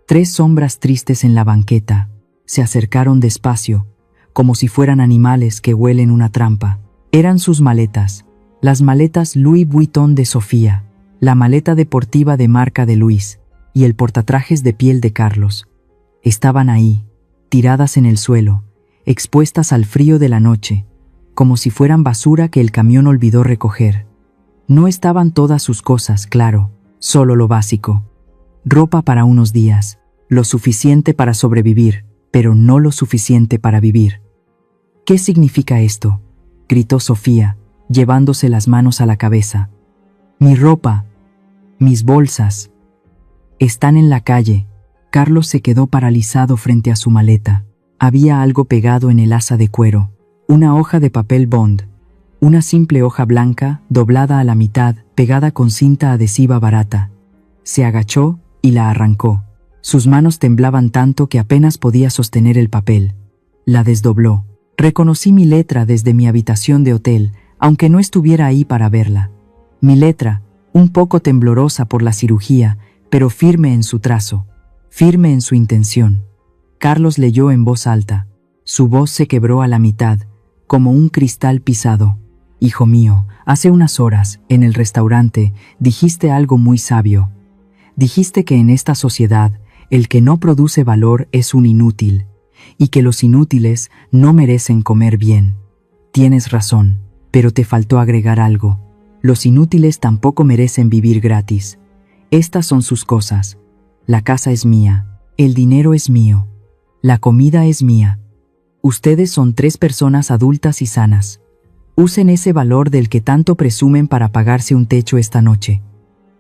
3 sombras tristes en la banqueta. Se acercaron despacio, como si fueran animales que huelen una trampa. Eran sus maletas, las maletas Louis Vuitton de Sofía, la maleta deportiva de marca de Luis y el portatrajes de piel de Carlos. Estaban ahí, tiradas en el suelo, expuestas al frío de la noche, como si fueran basura que el camión olvidó recoger. No estaban todas sus cosas, claro, solo lo básico. Ropa para unos días, lo suficiente para sobrevivir, pero no lo suficiente para vivir. «¿Qué significa esto?», gritó Sofía, llevándose las manos a la cabeza. «Mi ropa, mis bolsas, están en la calle». Carlos se quedó paralizado frente a su maleta. Había algo pegado en el asa de cuero, una hoja de papel bond, una simple hoja blanca, doblada a la mitad, pegada con cinta adhesiva barata. Se agachó y la arrancó. Sus manos temblaban tanto que apenas podía sostener el papel. La desdobló. Reconocí mi letra desde mi habitación de hotel, aunque no estuviera ahí para verla. Mi letra, un poco temblorosa por la cirugía, pero firme en su trazo, firme en su intención. Carlos leyó en voz alta. Su voz se quebró a la mitad, como un cristal pisado. «Hijo mío, hace unas horas, en el restaurante, dijiste algo muy sabio. Dijiste que en esta sociedad, el que no produce valor es un inútil, y que los inútiles no merecen comer bien. Tienes razón, pero te faltó agregar algo. Los inútiles tampoco merecen vivir gratis. Estas son sus cosas. La casa es mía, el dinero es mío, la comida es mía. Ustedes son 3 personas adultas y sanas. Usen ese valor del que tanto presumen para pagarse un techo esta noche.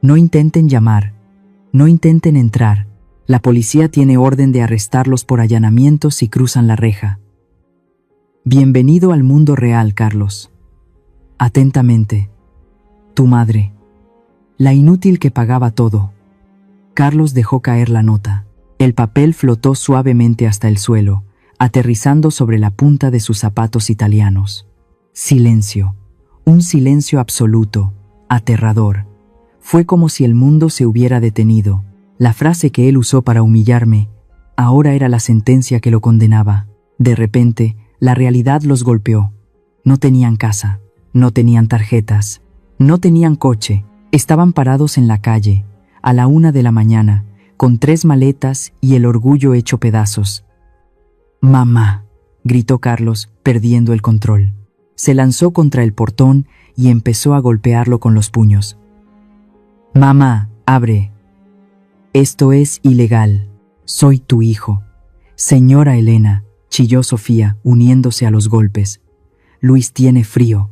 No intenten llamar, no intenten entrar. La policía tiene orden de arrestarlos por allanamiento si cruzan la reja. Bienvenido al mundo real, Carlos. Atentamente, tu madre. La inútil que pagaba todo». Carlos dejó caer la nota. El papel flotó suavemente hasta el suelo, aterrizando sobre la punta de sus zapatos italianos. Silencio. Un silencio absoluto, aterrador. Fue como si el mundo se hubiera detenido. La frase que él usó para humillarme, ahora era la sentencia que lo condenaba. De repente, la realidad los golpeó. No tenían casa, no tenían tarjetas, no tenían coche. Estaban parados en la calle, a la 1 de la mañana, con 3 maletas y el orgullo hecho pedazos. «Mamá», gritó Carlos, perdiendo el control. Se lanzó contra el portón y empezó a golpearlo con los puños. «Mamá, abre. Esto es ilegal. Soy tu hijo». «Señora Elena», chilló Sofía, uniéndose a los golpes. «Luis tiene frío.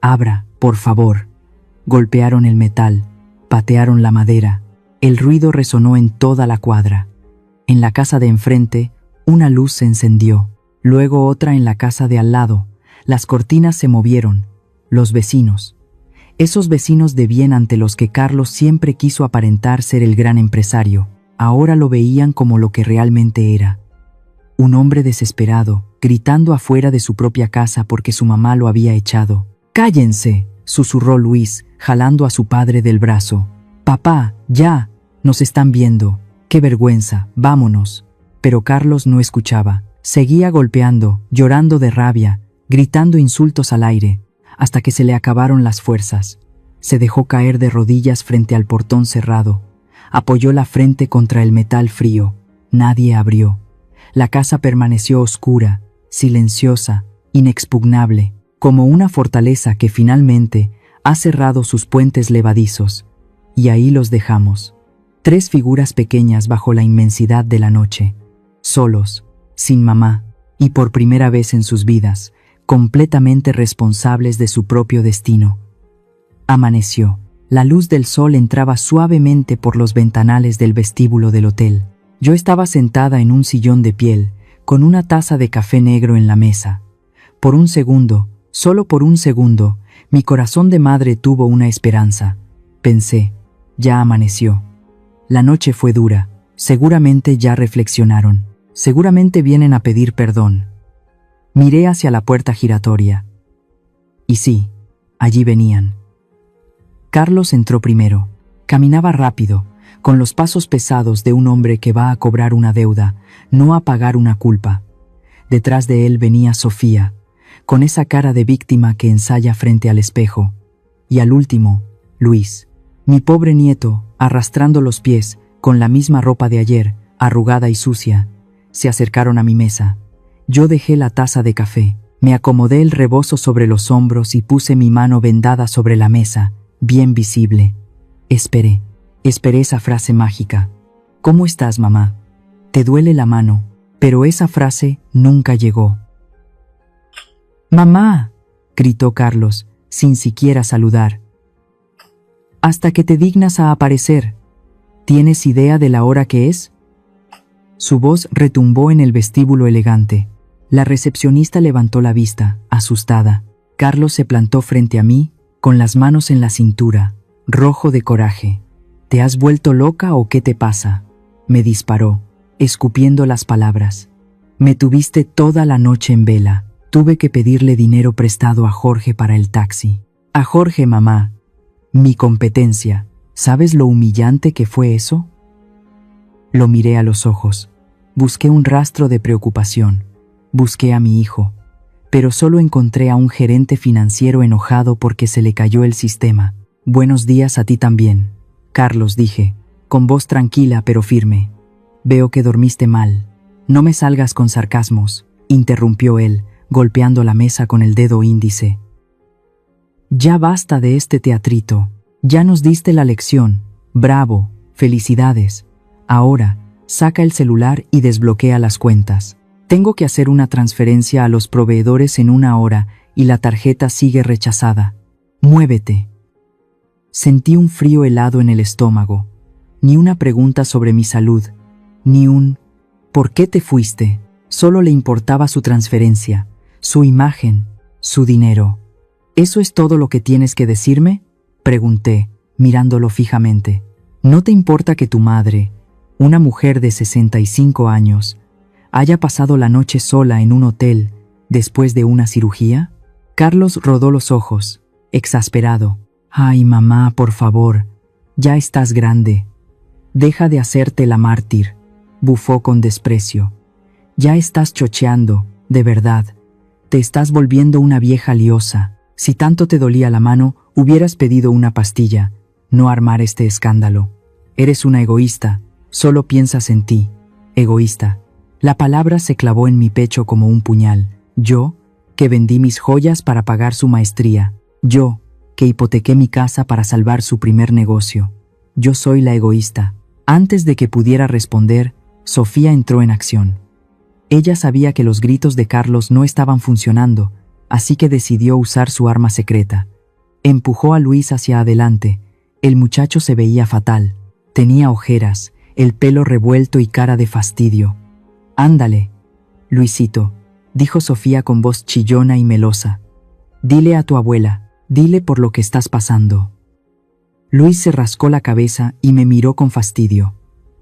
Abra, por favor». Golpearon el metal, patearon la madera. El ruido resonó en toda la cuadra. En la casa de enfrente, una luz se encendió, luego otra en la casa de al lado. Las cortinas se movieron. Los vecinos. Esos vecinos de bien ante los que Carlos siempre quiso aparentar ser el gran empresario, ahora lo veían como lo que realmente era. Un hombre desesperado, gritando afuera de su propia casa porque su mamá lo había echado. «¡Cállense!», susurró Luis, jalando a su padre del brazo. «Papá, ya, nos están viendo. ¡Qué vergüenza! Vámonos». Pero Carlos no escuchaba. Seguía golpeando, llorando de rabia, gritando insultos al aire, hasta que se le acabaron las fuerzas. Se dejó caer de rodillas frente al portón cerrado. Apoyó la frente contra el metal frío. Nadie abrió. La casa permaneció oscura, silenciosa, inexpugnable, como una fortaleza que finalmente ha cerrado sus puentes levadizos. Y ahí los dejamos. 3 figuras pequeñas bajo la inmensidad de la noche. Solos, sin mamá, y por primera vez en sus vidas, completamente responsables de su propio destino. Amaneció. La luz del sol entraba suavemente por los ventanales del vestíbulo del hotel. Yo estaba sentada en un sillón de piel, con una taza de café negro en la mesa. Por un segundo, solo por un segundo, mi corazón de madre tuvo una esperanza. Pensé, ya amaneció. La noche fue dura. Seguramente ya reflexionaron. Seguramente vienen a pedir perdón. Miré hacia la puerta giratoria. Y sí, allí venían. Carlos entró primero. Caminaba rápido, con los pasos pesados de un hombre que va a cobrar una deuda, no a pagar una culpa. Detrás de él venía Sofía, con esa cara de víctima que ensaya frente al espejo. Y al último, Luis, mi pobre nieto, arrastrando los pies, con la misma ropa de ayer, arrugada y sucia. Se acercaron a mi mesa. Yo dejé la taza de café, me acomodé el rebozo sobre los hombros y puse mi mano vendada sobre la mesa, bien visible. Esperé esa frase mágica. ¿Cómo estás, mamá? ¿Te duele la mano? Pero esa frase nunca llegó. ¡Mamá!, gritó Carlos, sin siquiera saludar. Hasta que te dignas a aparecer. ¿Tienes idea de la hora que es? Su voz retumbó en el vestíbulo elegante. La recepcionista levantó la vista, asustada. Carlos se plantó frente a mí, con las manos en la cintura, rojo de coraje. ¿Te has vuelto loca o qué te pasa?, me disparó, escupiendo las palabras. Me tuviste toda la noche en vela. Tuve que pedirle dinero prestado a Jorge para el taxi. A Jorge, mamá. Mi competencia. ¿Sabes lo humillante que fue eso? Lo miré a los ojos. Busqué un rastro de preocupación. Busqué a mi hijo. Pero solo encontré a un gerente financiero enojado porque se le cayó el sistema. Buenos días a ti también, Carlos, dije, con voz tranquila pero firme. Veo que dormiste mal. No me salgas con sarcasmos, interrumpió él, golpeando la mesa con el dedo índice. Ya basta de este teatrito. Ya nos diste la lección. Bravo, felicidades. Ahora, saca el celular y desbloquea las cuentas. Tengo que hacer una transferencia a los proveedores en 1 hora y la tarjeta sigue rechazada. Muévete. Sentí un frío helado en el estómago. Ni una pregunta sobre mi salud, ni un ¿por qué te fuiste? Solo le importaba su transferencia, su imagen, su dinero. ¿Eso es todo lo que tienes que decirme?, pregunté, mirándolo fijamente. ¿No te importa que tu madre, una mujer de 65 años, haya pasado la noche sola en un hotel después de una cirugía? Carlos rodó los ojos, exasperado. Ay, mamá, por favor, ya estás grande. Deja de hacerte la mártir, bufó con desprecio. Ya estás chocheando, de verdad. Te estás volviendo una vieja liosa. Si tanto te dolía la mano, hubieras pedido una pastilla, no armar este escándalo. Eres una egoísta, solo piensas en ti. Egoísta. La palabra se clavó en mi pecho como un puñal. Yo, que vendí mis joyas para pagar su maestría. Yo, que hipotequé mi casa para salvar su primer negocio. Yo soy la egoísta. Antes de que pudiera responder, Sofía entró en acción. Ella sabía que los gritos de Carlos no estaban funcionando, así que decidió usar su arma secreta. Empujó a Luis hacia adelante. El muchacho se veía fatal. Tenía ojeras, el pelo revuelto y cara de fastidio. «Ándale, Luisito», dijo Sofía con voz chillona y melosa. «Dile a tu abuela, dile por lo que estás pasando». Luis se rascó la cabeza y me miró con fastidio.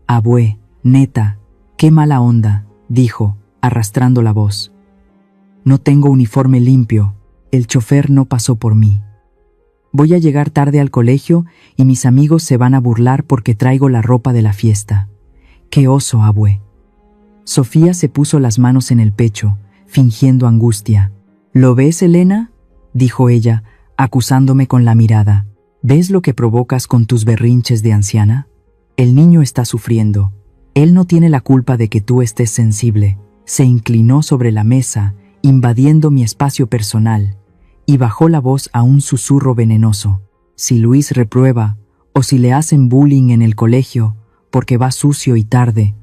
«Abue, neta, qué mala onda», dijo, arrastrando la voz. «No tengo uniforme limpio, el chofer no pasó por mí. Voy a llegar tarde al colegio y mis amigos se van a burlar porque traigo la ropa de la fiesta. ¡Qué oso, abue!». Sofía se puso las manos en el pecho, fingiendo angustia. «¿Lo ves, Elena?», dijo ella, acusándome con la mirada. ¿Ves lo que provocas con tus berrinches de anciana? El niño está sufriendo. Él no tiene la culpa de que tú estés sensible. Se inclinó sobre la mesa, invadiendo mi espacio personal, y bajó la voz a un susurro venenoso. Si Luis reprueba, o si le hacen bullying en el colegio, porque va sucio y tarde,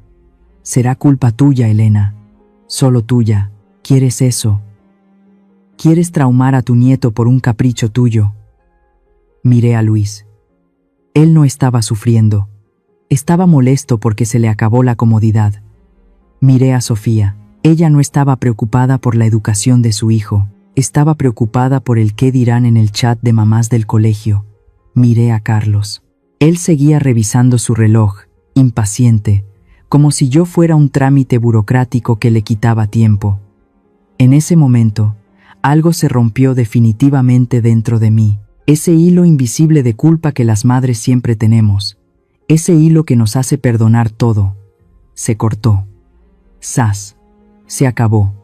será culpa tuya, Elena. Solo tuya. ¿Quieres eso? ¿Quieres traumar a tu nieto por un capricho tuyo? Miré a Luis. Él no estaba sufriendo. Estaba molesto porque se le acabó la comodidad. Miré a Sofía. Ella no estaba preocupada por la educación de su hijo. Estaba preocupada por el qué dirán en el chat de mamás del colegio. Miré a Carlos. Él seguía revisando su reloj, impaciente, como si yo fuera un trámite burocrático que le quitaba tiempo. En ese momento, algo se rompió definitivamente dentro de mí. Ese hilo invisible de culpa que las madres siempre tenemos. Ese hilo que nos hace perdonar todo. Se cortó. ¡Zas! Se acabó.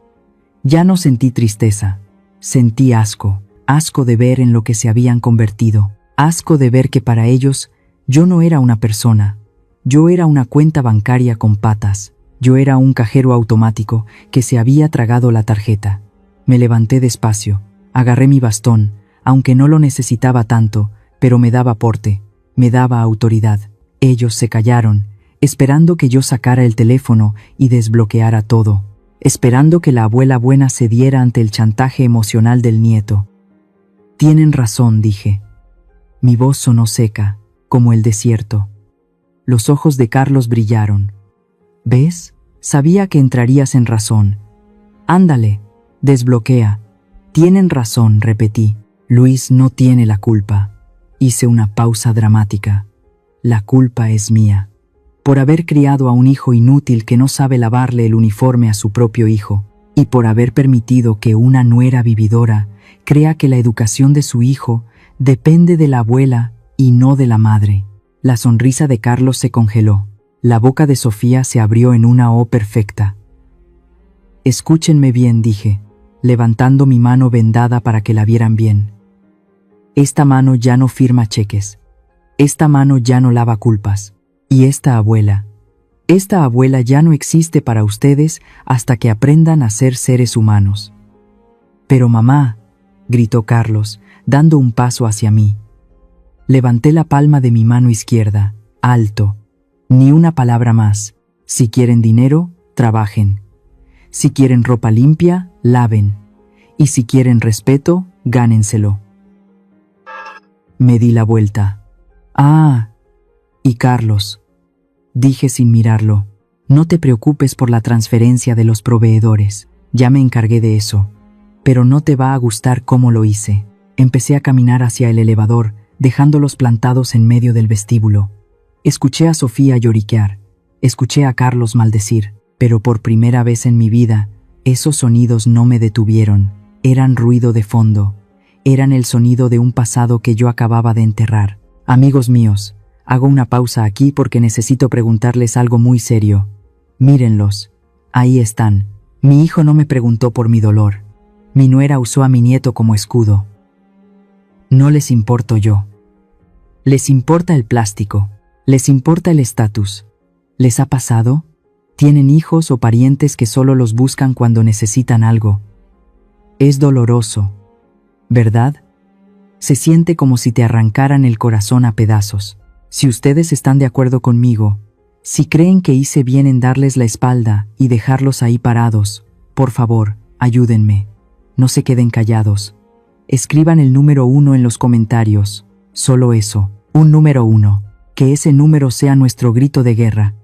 Ya no sentí tristeza. Sentí asco. Asco de ver en lo que se habían convertido. Asco de ver que para ellos yo no era una persona. Yo era una cuenta bancaria con patas. Yo era un cajero automático que se había tragado la tarjeta. Me levanté despacio. Agarré mi bastón, aunque no lo necesitaba tanto, pero me daba porte, me daba autoridad. Ellos se callaron, esperando que yo sacara el teléfono y desbloqueara todo, esperando que la abuela buena cediera ante el chantaje emocional del nieto. Tienen razón, dije. Mi voz sonó seca, como el desierto. Los ojos de Carlos brillaron. ¿Ves? Sabía que entrarías en razón. Ándale, desbloquea. Tienen razón, repetí. Luis no tiene la culpa. Hice una pausa dramática. La culpa es mía. Por haber criado a un hijo inútil que no sabe lavarle el uniforme a su propio hijo, y por haber permitido que una nuera vividora crea que la educación de su hijo depende de la abuela y no de la madre. La sonrisa de Carlos se congeló. La boca de Sofía se abrió en una O perfecta. Escúchenme bien, dije, levantando mi mano vendada para que la vieran bien. Esta mano ya no firma cheques. Esta mano ya no lava culpas. Y esta abuela ya no existe para ustedes hasta que aprendan a ser seres humanos. Pero mamá, gritó Carlos, dando un paso hacia mí. Levanté la palma de mi mano izquierda, alto. Ni una palabra más. Si quieren dinero, trabajen. Si quieren ropa limpia, laven. Y si quieren respeto, gánenselo. Me di la vuelta. Ah, y Carlos, dije sin mirarlo, no te preocupes por la transferencia de los proveedores. Ya me encargué de eso. Pero no te va a gustar cómo lo hice. Empecé a caminar hacia el elevador, dejándolos plantados en medio del vestíbulo. Escuché a Sofía lloriquear, escuché a Carlos maldecir, pero por primera vez en mi vida, esos sonidos no me detuvieron. Eran ruido de fondo, eran el sonido de un pasado que yo acababa de enterrar. Amigos míos, hago una pausa aquí porque necesito preguntarles algo muy serio. Mírenlos, ahí están. Mi hijo no me preguntó por mi dolor. Mi nuera usó a mi nieto como escudo. No les importo yo. Les importa el plástico. ¿Les importa el estatus? ¿Les ha pasado? ¿Tienen hijos o parientes que solo los buscan cuando necesitan algo? Es doloroso, ¿verdad? Se siente como si te arrancaran el corazón a pedazos. Si ustedes están de acuerdo conmigo, si creen que hice bien en darles la espalda y dejarlos ahí parados, por favor, ayúdenme. No se queden callados. Escriban el número 1 en los comentarios. Solo eso, un número 1. Que ese número sea nuestro grito de guerra,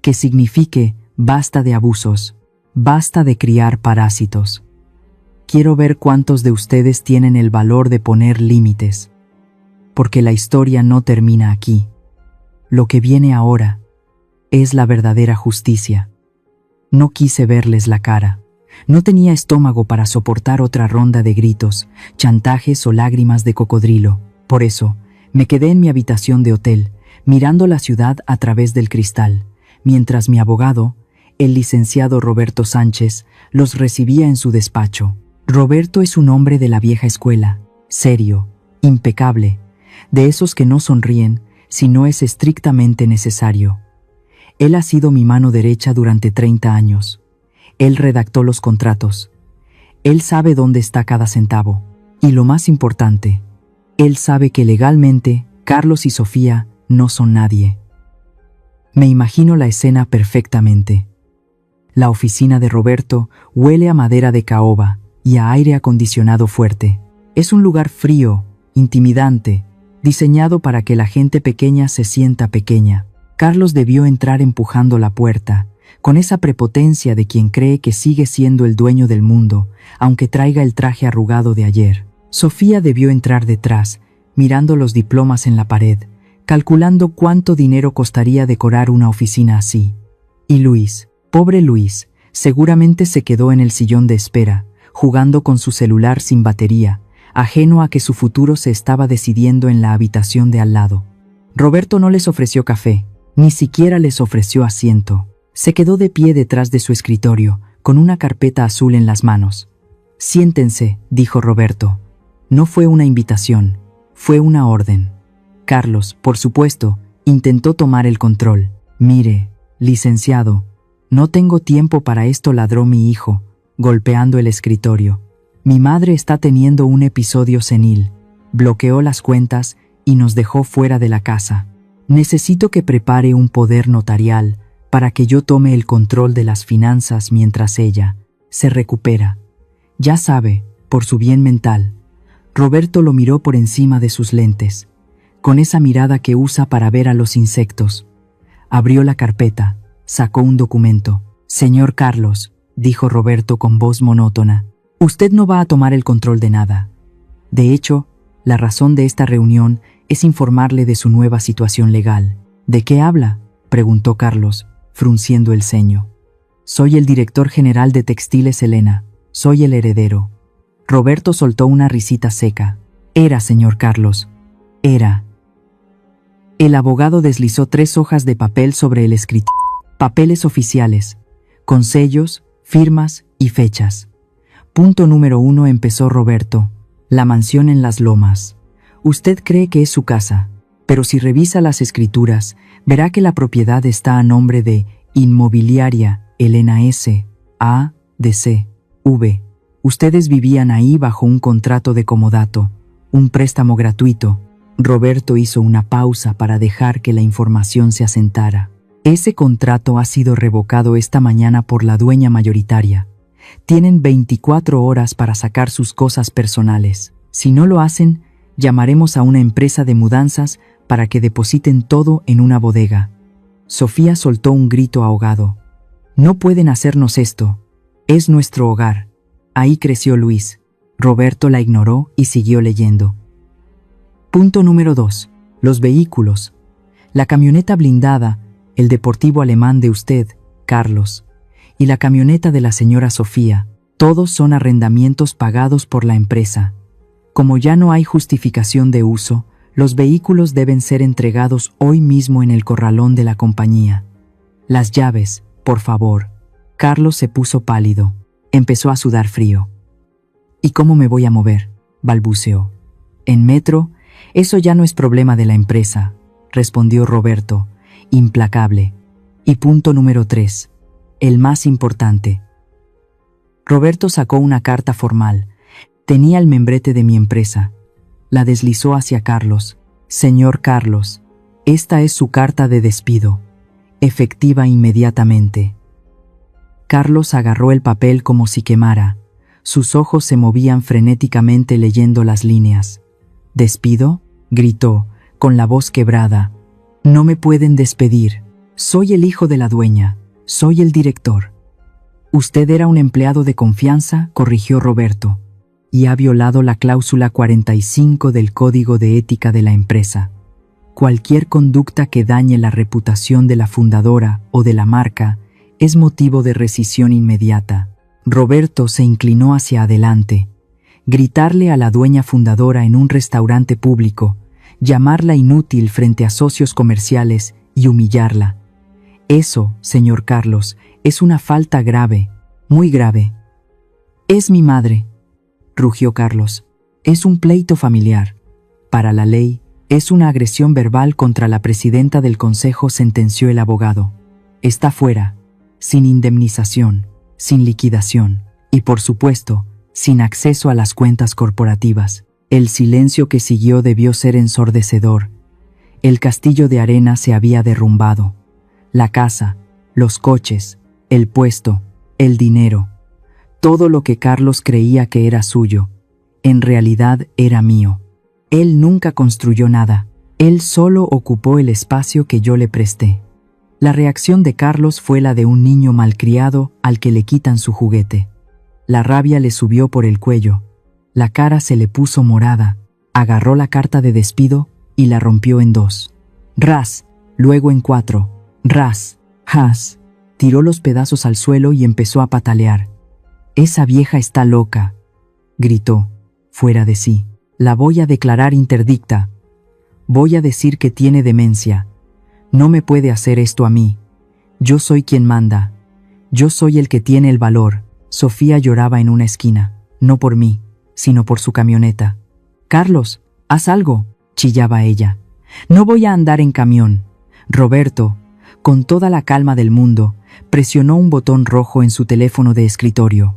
que signifique basta de abusos, basta de criar parásitos. Quiero ver cuántos de ustedes tienen el valor de poner límites, porque la historia no termina aquí. Lo que viene ahora es la verdadera justicia. No quise verles la cara, no tenía estómago para soportar otra ronda de gritos, chantajes o lágrimas de cocodrilo. Por eso, me quedé en mi habitación de hotel, mirando la ciudad a través del cristal, mientras mi abogado, el licenciado Roberto Sánchez, los recibía en su despacho. Roberto es un hombre de la vieja escuela, serio, impecable, de esos que no sonríen si no es estrictamente necesario. Él ha sido mi mano derecha durante 30 años. Él redactó los contratos. Él sabe dónde está cada centavo. Y lo más importante, él sabe que legalmente Carlos y Sofía no son nadie. Me imagino la escena perfectamente. La oficina de Roberto huele a madera de caoba y a aire acondicionado fuerte. Es un lugar frío, intimidante, diseñado para que la gente pequeña se sienta pequeña. Carlos debió entrar empujando la puerta, con esa prepotencia de quien cree que sigue siendo el dueño del mundo, aunque traiga el traje arrugado de ayer. Sofía debió entrar detrás, mirando los diplomas en la pared, calculando cuánto dinero costaría decorar una oficina así. Y Luis, pobre Luis, seguramente se quedó en el sillón de espera, jugando con su celular sin batería, ajeno a que su futuro se estaba decidiendo en la habitación de al lado. Roberto no les ofreció café, ni siquiera les ofreció asiento. Se quedó de pie detrás de su escritorio, con una carpeta azul en las manos. «Siéntense», dijo Roberto. No fue una invitación, fue una orden. Carlos, por supuesto, intentó tomar el control. «Mire, licenciado, no tengo tiempo para esto», ladró mi hijo, golpeando el escritorio. «Mi madre está teniendo un episodio senil, bloqueó las cuentas y nos dejó fuera de la casa. Necesito que prepare un poder notarial para que yo tome el control de las finanzas mientras ella se recupera. Ya sabe, por su bien mental». Roberto lo miró por encima de sus lentes, con esa mirada que usa para ver a los insectos. Abrió la carpeta, sacó un documento. «Señor Carlos», dijo Roberto con voz monótona, «usted no va a tomar el control de nada. De hecho, la razón de esta reunión es informarle de su nueva situación legal». «¿De qué habla?», preguntó Carlos, frunciendo el ceño. «Soy el director general de Textiles Elena. Soy el heredero». Roberto soltó una risita seca. «Era, señor Carlos. Era». El abogado deslizó 3 hojas de papel sobre el escritorio. Papeles oficiales, con sellos, firmas y fechas. «Punto número 1», empezó Roberto. «La mansión en Las Lomas. Usted cree que es su casa, pero si revisa las escrituras, verá que la propiedad está a nombre de Inmobiliaria Elena S. A. D. C. V. Ustedes vivían ahí bajo un contrato de comodato, un préstamo gratuito». Roberto hizo una pausa para dejar que la información se asentara. «Ese contrato ha sido revocado esta mañana por la dueña mayoritaria. Tienen 24 horas para sacar sus cosas personales. Si no lo hacen, llamaremos a una empresa de mudanzas para que depositen todo en una bodega». Sofía soltó un grito ahogado. «No pueden hacernos esto. Es nuestro hogar. Ahí creció Luis». Roberto la ignoró y siguió leyendo. Punto número 2. Los vehículos. La camioneta blindada, el deportivo alemán de usted, Carlos, y la camioneta de la señora Sofía, todos son arrendamientos pagados por la empresa. Como ya no hay justificación de uso, los vehículos deben ser entregados hoy mismo en el corralón de la compañía. Las llaves, por favor. Carlos se puso pálido. Empezó a sudar frío. «¿Y cómo me voy a mover?», balbuceó. «¿En metro? Eso ya no es problema de la empresa», respondió Roberto, implacable. «Y punto número 3, el más importante». Roberto sacó una carta formal. Tenía el membrete de mi empresa. La deslizó hacia Carlos. «Señor Carlos, esta es su carta de despido, efectiva inmediatamente». Carlos agarró el papel como si quemara. Sus ojos se movían frenéticamente leyendo las líneas. «¿Despido?», gritó, con la voz quebrada. «No me pueden despedir. Soy el hijo de la dueña. Soy el director». «Usted era un empleado de confianza», corrigió Roberto, «y ha violado la cláusula 45 del Código de Ética de la empresa. Cualquier conducta que dañe la reputación de la fundadora o de la marca es motivo de rescisión inmediata». Roberto se inclinó hacia adelante. Gritarle a la dueña fundadora en un restaurante público, llamarla inútil frente a socios comerciales y humillarla. Eso, señor Carlos, es una falta grave, muy grave. «Es mi madre», rugió Carlos. «Es un pleito familiar. Para la ley, Es una agresión verbal contra la presidenta del consejo, sentenció el abogado. Está fuera, sin indemnización, sin liquidación y, por supuesto, sin acceso a las cuentas corporativas. El silencio que siguió debió ser ensordecedor. El castillo de arena se había derrumbado. La casa, los coches, el puesto, el dinero. Todo lo que Carlos creía que era suyo, en realidad era mío. Él nunca construyó nada. Él solo ocupó el espacio que yo le presté. La reacción de Carlos fue la de un niño malcriado al que le quitan su juguete. La rabia le subió por el cuello. La cara se le puso morada. Agarró la carta de despido y la rompió en 2. Ras, luego en 4. Ras, has. Tiró los pedazos al suelo y empezó a patalear. «Esa vieja está loca», gritó, fuera de sí. «La voy a declarar interdicta. Voy a decir que tiene demencia. No me puede hacer esto a mí. Yo soy quien manda. Yo soy el que tiene el valor». Sofía lloraba en una esquina, no por mí, sino por su camioneta. «Carlos, haz algo», chillaba ella. «No voy a andar en camión». Roberto, con toda la calma del mundo, presionó un botón rojo en su teléfono de escritorio.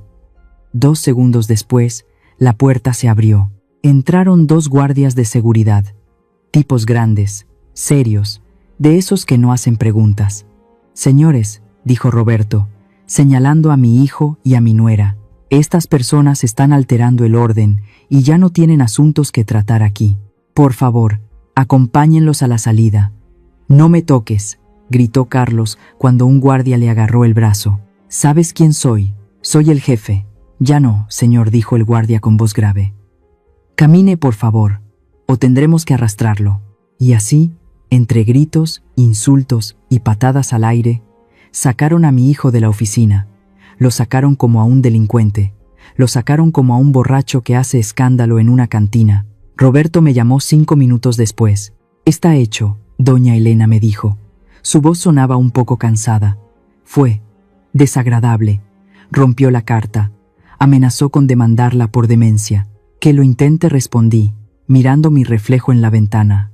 2 segundos después, la puerta se abrió. Entraron 2 guardias de seguridad. Tipos grandes, serios, de esos que no hacen preguntas. «Señores», dijo Roberto, señalando a mi hijo y a mi nuera, «estas personas están alterando el orden y ya no tienen asuntos que tratar aquí. Por favor, acompáñenlos a la salida». «No me toques», gritó Carlos cuando un guardia le agarró el brazo. «¿Sabes quién soy? Soy el jefe». «Ya no, señor», dijo el guardia con voz grave. «Camine, por favor, o tendremos que arrastrarlo». Y así, entre gritos, insultos y patadas al aire, sacaron a mi hijo de la oficina. Lo sacaron como a un delincuente. Lo sacaron como a un borracho que hace escándalo en una cantina. Roberto me llamó 5 minutos después. «Está hecho», doña Elena me dijo. Su voz sonaba un poco cansada. Fue desagradable. Rompió la carta. Amenazó con demandarla por demencia. «Que lo intente», respondí, mirando mi reflejo en la ventana.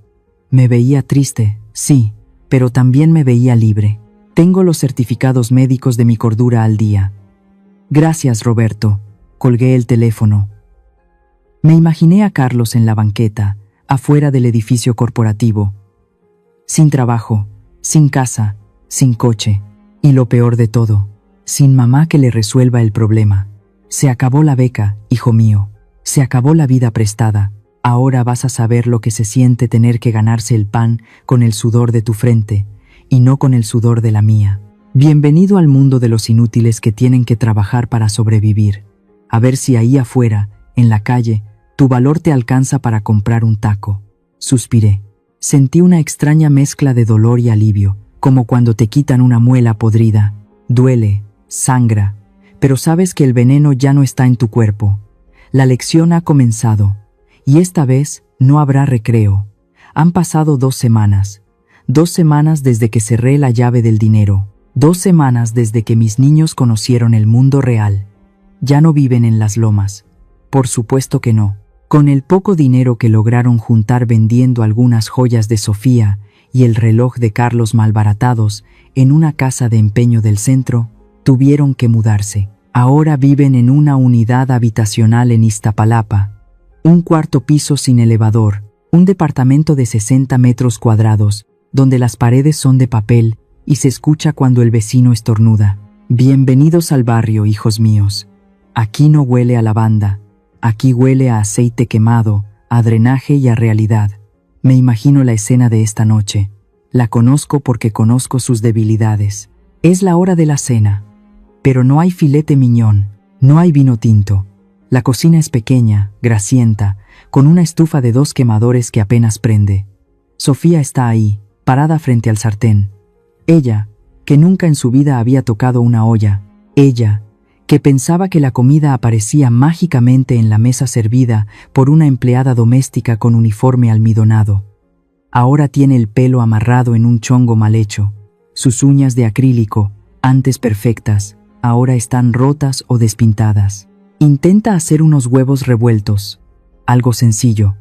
Me veía triste, sí, pero también me veía libre. Tengo los certificados médicos de mi cordura al día. «Gracias, Roberto». Colgué el teléfono. Me imaginé a Carlos en la banqueta, afuera del edificio corporativo. Sin trabajo, sin casa, sin coche, y lo peor de todo, sin mamá que le resuelva el problema. Se acabó la beca, hijo mío. Se acabó la vida prestada. Ahora vas a saber lo que se siente tener que ganarse el pan con el sudor de tu frente, y no con el sudor de la mía. Bienvenido al mundo de los inútiles que tienen que trabajar para sobrevivir. A ver si ahí afuera, en la calle, tu valor te alcanza para comprar un taco». Suspiré. Sentí una extraña mezcla de dolor y alivio, como cuando te quitan una muela podrida. Duele, sangra, pero sabes que el veneno ya no está en tu cuerpo. La lección ha comenzado, y esta vez no habrá recreo. Han pasado 2 semanas. 2 semanas desde que cerré la llave del dinero. 2 semanas desde que mis niños conocieron el mundo real. Ya no viven en las lomas. Por supuesto que no. Con el poco dinero que lograron juntar vendiendo algunas joyas de Sofía y el reloj de Carlos malbaratados en una casa de empeño del centro, tuvieron que mudarse. Ahora viven en una unidad habitacional en Iztapalapa. Un 4º piso sin elevador, un departamento de 60 metros cuadrados, donde las paredes son de papel y se escucha cuando el vecino estornuda. Bienvenidos al barrio, hijos míos. Aquí no huele a lavanda. Aquí huele a aceite quemado, a drenaje y a realidad. Me imagino la escena de esta noche. La conozco porque conozco sus debilidades. Es la hora de la cena. Pero no hay filete miñón, no hay vino tinto. La cocina es pequeña, grasienta, con una estufa de 2 quemadores que apenas prende. Sofía está ahí, parada frente al sartén. Ella, que nunca en su vida había tocado una olla. Ella, que pensaba que la comida aparecía mágicamente en la mesa servida por una empleada doméstica con uniforme almidonado. Ahora tiene el pelo amarrado en un chongo mal hecho. Sus uñas de acrílico, antes perfectas, ahora están rotas o despintadas. Intenta hacer unos huevos revueltos. Algo sencillo.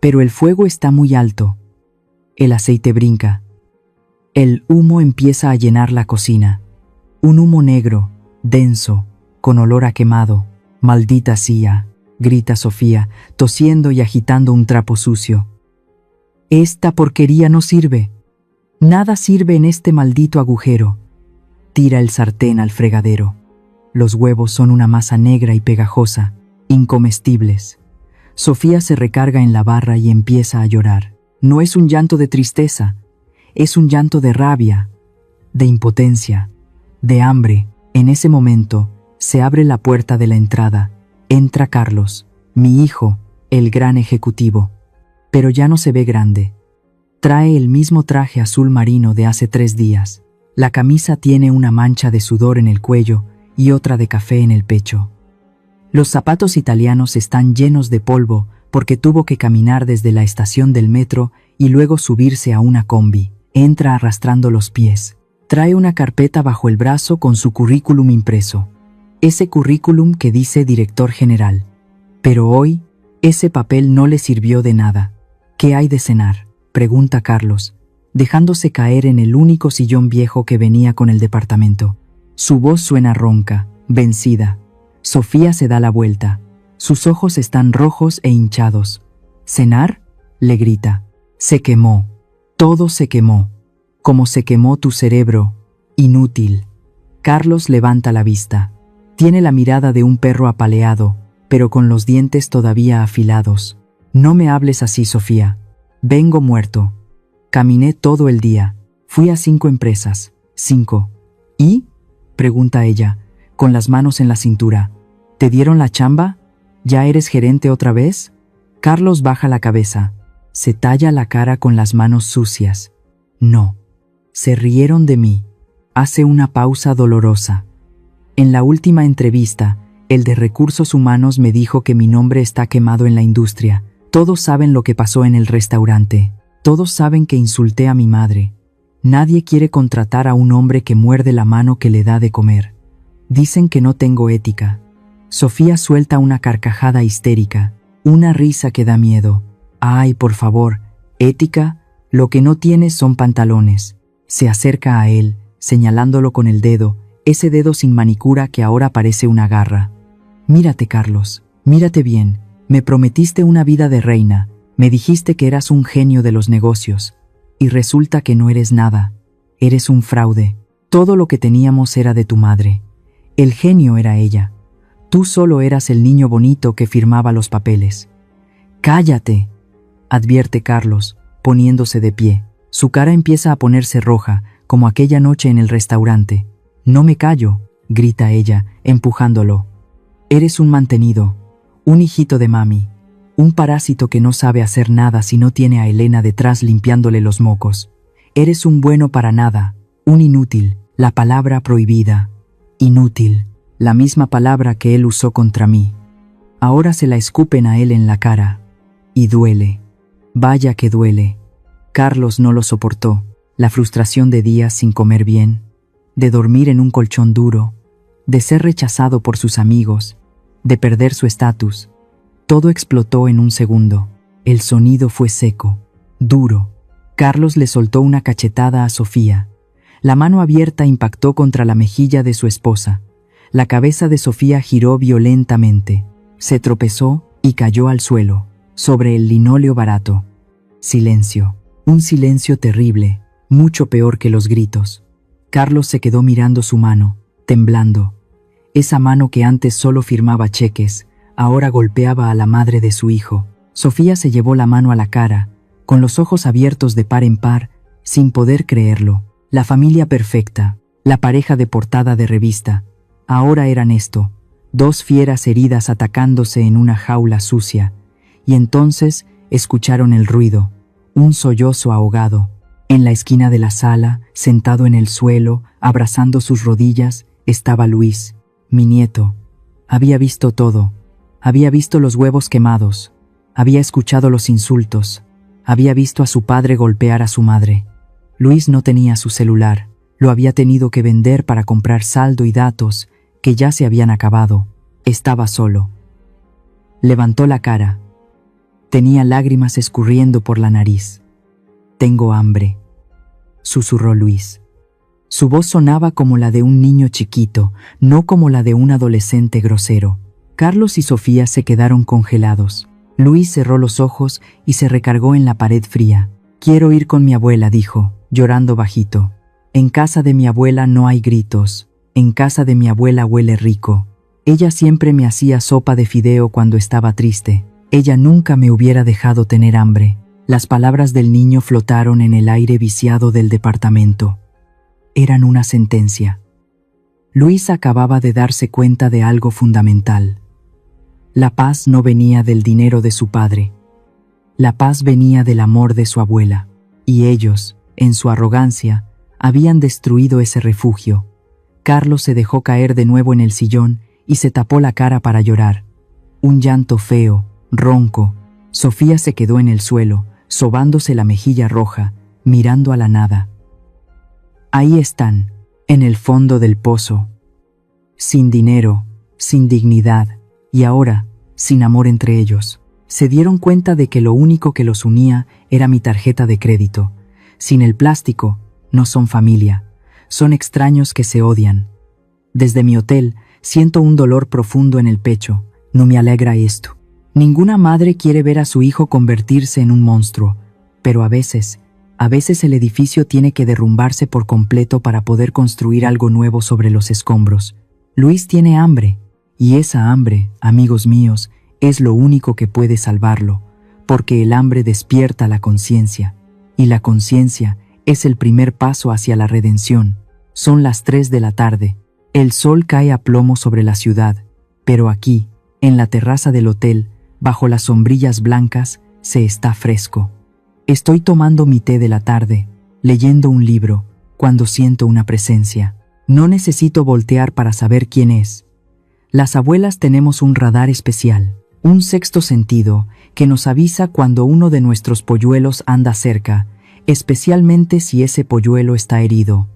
Pero el fuego está muy alto. El aceite brinca. El humo empieza a llenar la cocina. Un humo negro, denso, con olor a quemado. «Maldita sea», grita Sofía, tosiendo y agitando un trapo sucio. «Esta porquería no sirve. Nada sirve en este maldito agujero». Tira el sartén al fregadero. Los huevos son una masa negra y pegajosa, incomestibles. Sofía se recarga en la barra y empieza a llorar. No es un llanto de tristeza, es un llanto de rabia, de impotencia, de hambre. En ese momento, se abre la puerta de la entrada. Entra Carlos, mi hijo, el gran ejecutivo. Pero ya no se ve grande. Trae el mismo traje azul marino de hace 3 días. La camisa tiene una mancha de sudor en el cuello y otra de café en el pecho. Los zapatos italianos están llenos de polvo porque tuvo que caminar desde la estación del metro y luego subirse a una combi. Entra arrastrando los pies. Trae una carpeta bajo el brazo con su currículum impreso. Ese currículum que dice director general. Pero hoy, ese papel no le sirvió de nada. «¿Qué hay de cenar?», pregunta Carlos, dejándose caer en el único sillón viejo que venía con el departamento. Su voz suena ronca, vencida. Sofía se da la vuelta. Sus ojos están rojos e hinchados. «¿Cenar?», le grita. «Se quemó. Todo se quemó. Como se quemó tu cerebro. Inútil». Carlos levanta la vista. Tiene la mirada de un perro apaleado, pero con los dientes todavía afilados. «No me hables así, Sofía. Vengo muerto. Caminé todo el día. Fui a 5 empresas. 5. ¿Y?», pregunta ella, con las manos en la cintura. «¿Te dieron la chamba? ¿Ya eres gerente otra vez?». Carlos baja la cabeza. Se talla la cara con las manos sucias. «No. Se rieron de mí». Hace una pausa dolorosa. «En la última entrevista, el de Recursos Humanos me dijo que mi nombre está quemado en la industria. Todos saben lo que pasó en el restaurante. Todos saben que insulté a mi madre. Nadie quiere contratar a un hombre que muerde la mano que le da de comer. Dicen que no tengo ética». Sofía suelta una carcajada histérica, una risa que da miedo. «Ay, por favor, ética, lo que no tienes son pantalones». Se acerca a él, señalándolo con el dedo, ese dedo sin manicura que ahora parece una garra. «Mírate, Carlos, mírate bien. Me prometiste una vida de reina, me dijiste que eras un genio de los negocios, y resulta que no eres nada. Eres un fraude. Todo lo que teníamos era de tu madre. El genio era ella. Tú solo eras el niño bonito que firmaba los papeles». «Cállate», advierte Carlos, poniéndose de pie. Su cara empieza a ponerse roja, como aquella noche en el restaurante. «No me callo», grita ella, empujándolo. «Eres un mantenido, un hijito de mami, un parásito que no sabe hacer nada si no tiene a Elena detrás limpiándole los mocos. Eres un bueno para nada, un inútil», la palabra prohibida. Inútil, la misma palabra que él usó contra mí. Ahora se la escupen a él en la cara. Y duele. Vaya que duele. Carlos no lo soportó. La frustración de días sin comer bien, de dormir en un colchón duro, de ser rechazado por sus amigos, de perder su estatus. Todo explotó en un segundo. El sonido fue seco, duro. Carlos le soltó una cachetada a Sofía. La mano abierta impactó contra la mejilla de su esposa. La cabeza de Sofía giró violentamente. Se tropezó y cayó al suelo, sobre el linóleo barato. Silencio. Un silencio terrible, mucho peor que los gritos. Carlos se quedó mirando su mano, temblando. Esa mano que antes solo firmaba cheques, ahora golpeaba a la madre de su hijo. Sofía se llevó la mano a la cara, con los ojos abiertos de par en par, sin poder creerlo. La familia perfecta, la pareja de portada de revista, ahora eran esto, 2 fieras heridas atacándose en una jaula sucia. Y entonces escucharon el ruido, un sollozo ahogado. En la esquina de la sala, sentado en el suelo, abrazando sus rodillas, estaba Luis, mi nieto. Había visto todo. Había visto los huevos quemados. Había escuchado los insultos. Había visto a su padre golpear a su madre. Luis no tenía su celular. Lo había tenido que vender para comprar saldo y datos, que ya se habían acabado. Estaba solo. Levantó la cara. Tenía lágrimas escurriendo por la nariz. «Tengo hambre», susurró Luis. Su voz sonaba como la de un niño chiquito, no como la de un adolescente grosero. Carlos y Sofía se quedaron congelados. Luis cerró los ojos y se recargó en la pared fría. «Quiero ir con mi abuela», dijo, llorando bajito. «En casa de mi abuela no hay gritos. En casa de mi abuela huele rico. Ella siempre me hacía sopa de fideo cuando estaba triste. Ella nunca me hubiera dejado tener hambre». Las palabras del niño flotaron en el aire viciado del departamento. Eran una sentencia. Luis acababa de darse cuenta de algo fundamental. La paz no venía del dinero de su padre. La paz venía del amor de su abuela. Y ellos, en su arrogancia, habían destruido ese refugio. Carlos se dejó caer de nuevo en el sillón y se tapó la cara para llorar. Un llanto feo, ronco. Sofía se quedó en el suelo, sobándose la mejilla roja, mirando a la nada. Ahí están, en el fondo del pozo. Sin dinero, sin dignidad, y ahora, sin amor entre ellos. Se dieron cuenta de que lo único que los unía era mi tarjeta de crédito. Sin el plástico, no son familia. Son extraños que se odian. Desde mi hotel, siento un dolor profundo en el pecho. No me alegra esto. Ninguna madre quiere ver a su hijo convertirse en un monstruo, pero a veces el edificio tiene que derrumbarse por completo para poder construir algo nuevo sobre los escombros. Luis tiene hambre, y esa hambre, amigos míos, es lo único que puede salvarlo, porque el hambre despierta la conciencia, y la conciencia es el primer paso hacia la redención. Son las 3 de la tarde, el sol cae a plomo sobre la ciudad, pero aquí, en la terraza del hotel, bajo las sombrillas blancas, se está fresco. Estoy tomando mi té de la tarde, leyendo un libro, cuando siento una presencia. No necesito voltear para saber quién es. Las abuelas tenemos un radar especial, un sexto sentido, que nos avisa cuando uno de nuestros polluelos anda cerca, especialmente si ese polluelo está herido.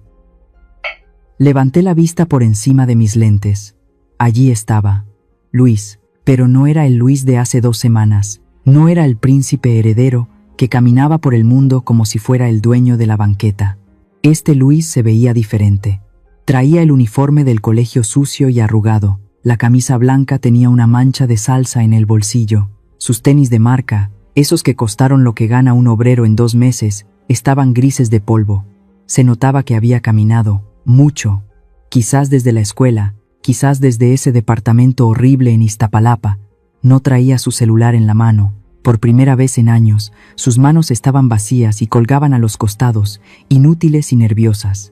Levanté la vista por encima de mis lentes. Allí estaba Luis. Pero no era el Luis de hace 2 semanas, no era el príncipe heredero que caminaba por el mundo como si fuera el dueño de la banqueta. Este Luis se veía diferente. Traía el uniforme del colegio sucio y arrugado, la camisa blanca tenía una mancha de salsa en el bolsillo, sus tenis de marca, esos que costaron lo que gana un obrero en 2 meses, estaban grises de polvo. Se notaba que había caminado, mucho, quizás desde la escuela, quizás desde ese departamento horrible en Iztapalapa. No traía su celular en la mano. Por primera vez en años, sus manos estaban vacías y colgaban a los costados, inútiles y nerviosas.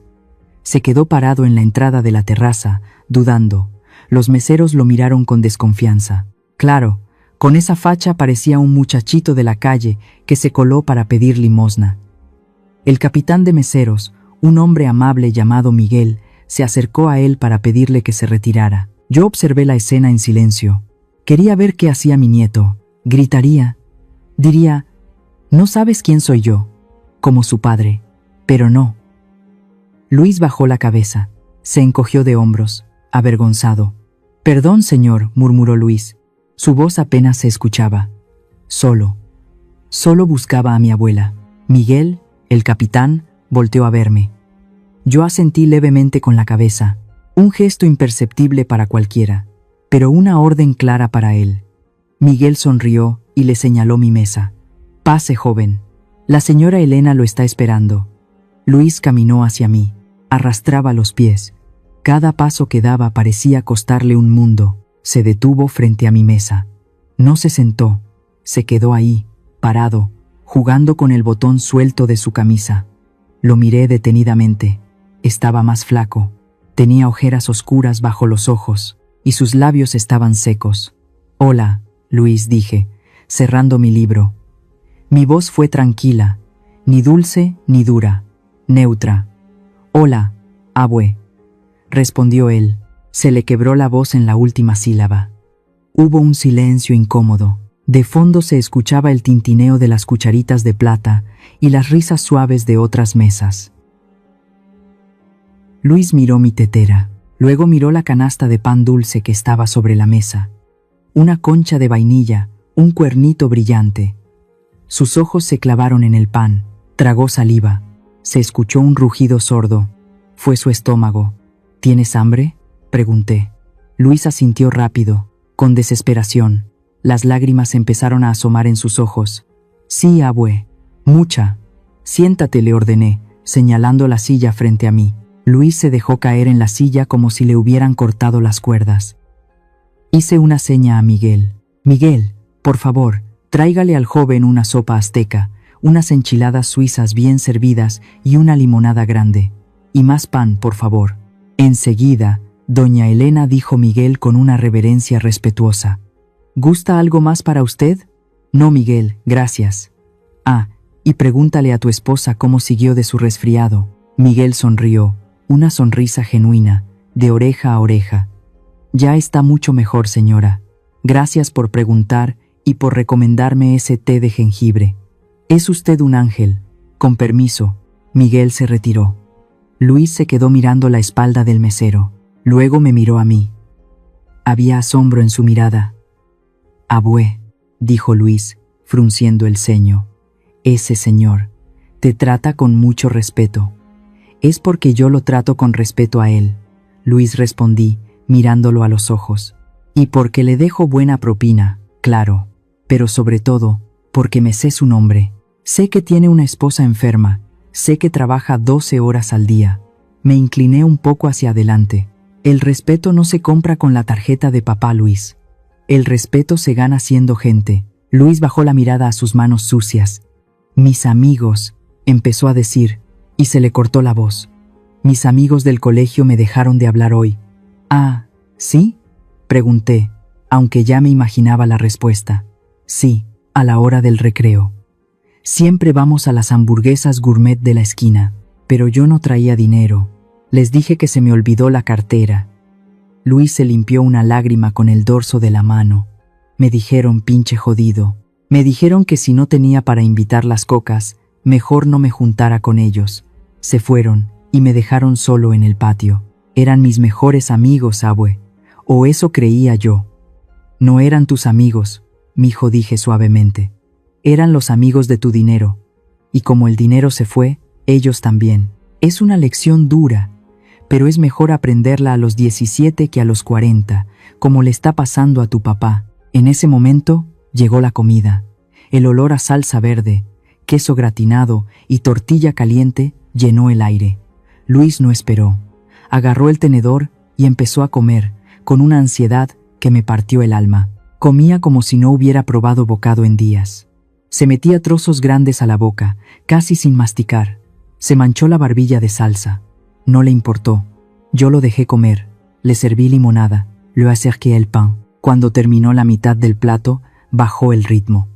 Se quedó parado en la entrada de la terraza, dudando. Los meseros lo miraron con desconfianza. Claro, con esa facha parecía un muchachito de la calle que se coló para pedir limosna. El capitán de meseros, un hombre amable llamado Miguel, se acercó a él para pedirle que se retirara. Yo observé la escena en silencio. Quería ver qué hacía mi nieto. Gritaría. Diría, «¿No sabes quién soy yo?» Como su padre. Pero no. Luis bajó la cabeza. Se encogió de hombros, avergonzado. «Perdón, señor», murmuró Luis. Su voz apenas se escuchaba. Solo buscaba a mi abuela. Miguel, el capitán, volteó a verme. Yo asentí levemente con la cabeza, un gesto imperceptible para cualquiera, pero una orden clara para él. Miguel sonrió y le señaló mi mesa. «Pase, joven. La señora Elena lo está esperando». Luis caminó hacia mí. Arrastraba los pies. Cada paso que daba parecía costarle un mundo. Se detuvo frente a mi mesa. No se sentó. Se quedó ahí, parado, jugando con el botón suelto de su camisa. Lo miré detenidamente. Estaba más flaco, tenía ojeras oscuras bajo los ojos, y sus labios estaban secos. «Hola», Luis, dije, cerrando mi libro. Mi voz fue tranquila, ni dulce ni dura, neutra. «Hola, abue», respondió él. Se le quebró la voz en la última sílaba. Hubo un silencio incómodo. De fondo se escuchaba el tintineo de las cucharitas de plata y las risas suaves de otras mesas. Luis miró mi tetera, luego miró la canasta de pan dulce que estaba sobre la mesa. Una concha de vainilla, un cuernito brillante. Sus ojos se clavaron en el pan, tragó saliva. Se escuchó un rugido sordo. Fue su estómago. ¿Tienes hambre?, pregunté. Luis asintió rápido, con desesperación. Las lágrimas empezaron a asomar en sus ojos. Sí, abue. Mucha. Siéntate, le ordené, señalando la silla frente a mí. Luis se dejó caer en la silla como si le hubieran cortado las cuerdas. Hice una seña a Miguel. Miguel, por favor, tráigale al joven una sopa azteca, unas enchiladas suizas bien servidas y una limonada grande. Y más pan, por favor. Enseguida, doña Elena, dijo Miguel con una reverencia respetuosa. ¿Gusta algo más para usted? No, Miguel, gracias. Ah, y pregúntale a tu esposa cómo siguió de su resfriado. Miguel sonrió, una sonrisa genuina, de oreja a oreja. Ya está mucho mejor, señora. Gracias por preguntar y por recomendarme ese té de jengibre. Es usted un ángel. Con permiso. Miguel se retiró. Luis se quedó mirando la espalda del mesero. Luego me miró a mí. Había asombro en su mirada. Abue, dijo Luis, frunciendo el ceño. Ese señor te trata con mucho respeto. Es porque yo lo trato con respeto a él, Luis, respondí, mirándolo a los ojos. Y porque le dejo buena propina, claro, pero sobre todo, porque me sé su nombre. Sé que tiene una esposa enferma, sé que trabaja 12 horas al día. Me incliné un poco hacia adelante. El respeto no se compra con la tarjeta de papá, Luis. El respeto se gana siendo gente. Luis bajó la mirada a sus manos sucias. Mis amigos, empezó a decir, y se le cortó la voz. Mis amigos del colegio me dejaron de hablar hoy. Ah, ¿sí?, pregunté, aunque ya me imaginaba la respuesta. Sí, a la hora del recreo. Siempre vamos a las hamburguesas gourmet de la esquina, pero yo no traía dinero. Les dije que se me olvidó la cartera. Luis se limpió una lágrima con el dorso de la mano. Me dijeron, pinche jodido. Me dijeron que si no tenía para invitar las cocas, mejor no me juntara con ellos. Se fueron y me dejaron solo en el patio. Eran mis mejores amigos, abue. O eso creía yo. No eran tus amigos, mijo, dije suavemente. Eran los amigos de tu dinero. Y como el dinero se fue, ellos también. Es una lección dura, pero es mejor aprenderla a los 17 que a los 40, como le está pasando a tu papá. En ese momento, llegó la comida. El olor a salsa verde, queso gratinado y tortilla caliente llenó el aire. Luis no esperó. Agarró el tenedor y empezó a comer, con una ansiedad que me partió el alma. Comía como si no hubiera probado bocado en días. Se metía trozos grandes a la boca, casi sin masticar. Se manchó la barbilla de salsa. No le importó. Yo lo dejé comer. Le serví limonada. Le acerqué el pan. Cuando terminó la mitad del plato, bajó el ritmo.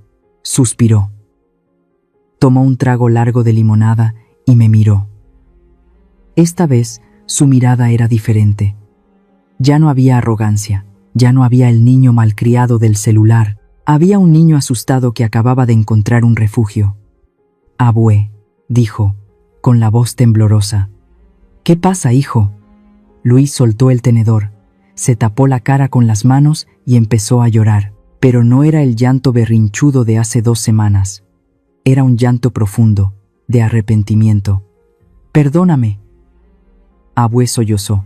Suspiró. Tomó un trago largo de limonada y me miró. Esta vez, su mirada era diferente. Ya no había arrogancia. Ya no había el niño malcriado del celular. Había un niño asustado que acababa de encontrar un refugio. Abue, dijo, con la voz temblorosa. ¿Qué pasa, hijo? Luis soltó el tenedor, se tapó la cara con las manos y empezó a llorar. Pero no era el llanto berrinchudo de hace 2 semanas. Era un llanto profundo, de arrepentimiento. Perdóname. Abue sollozó.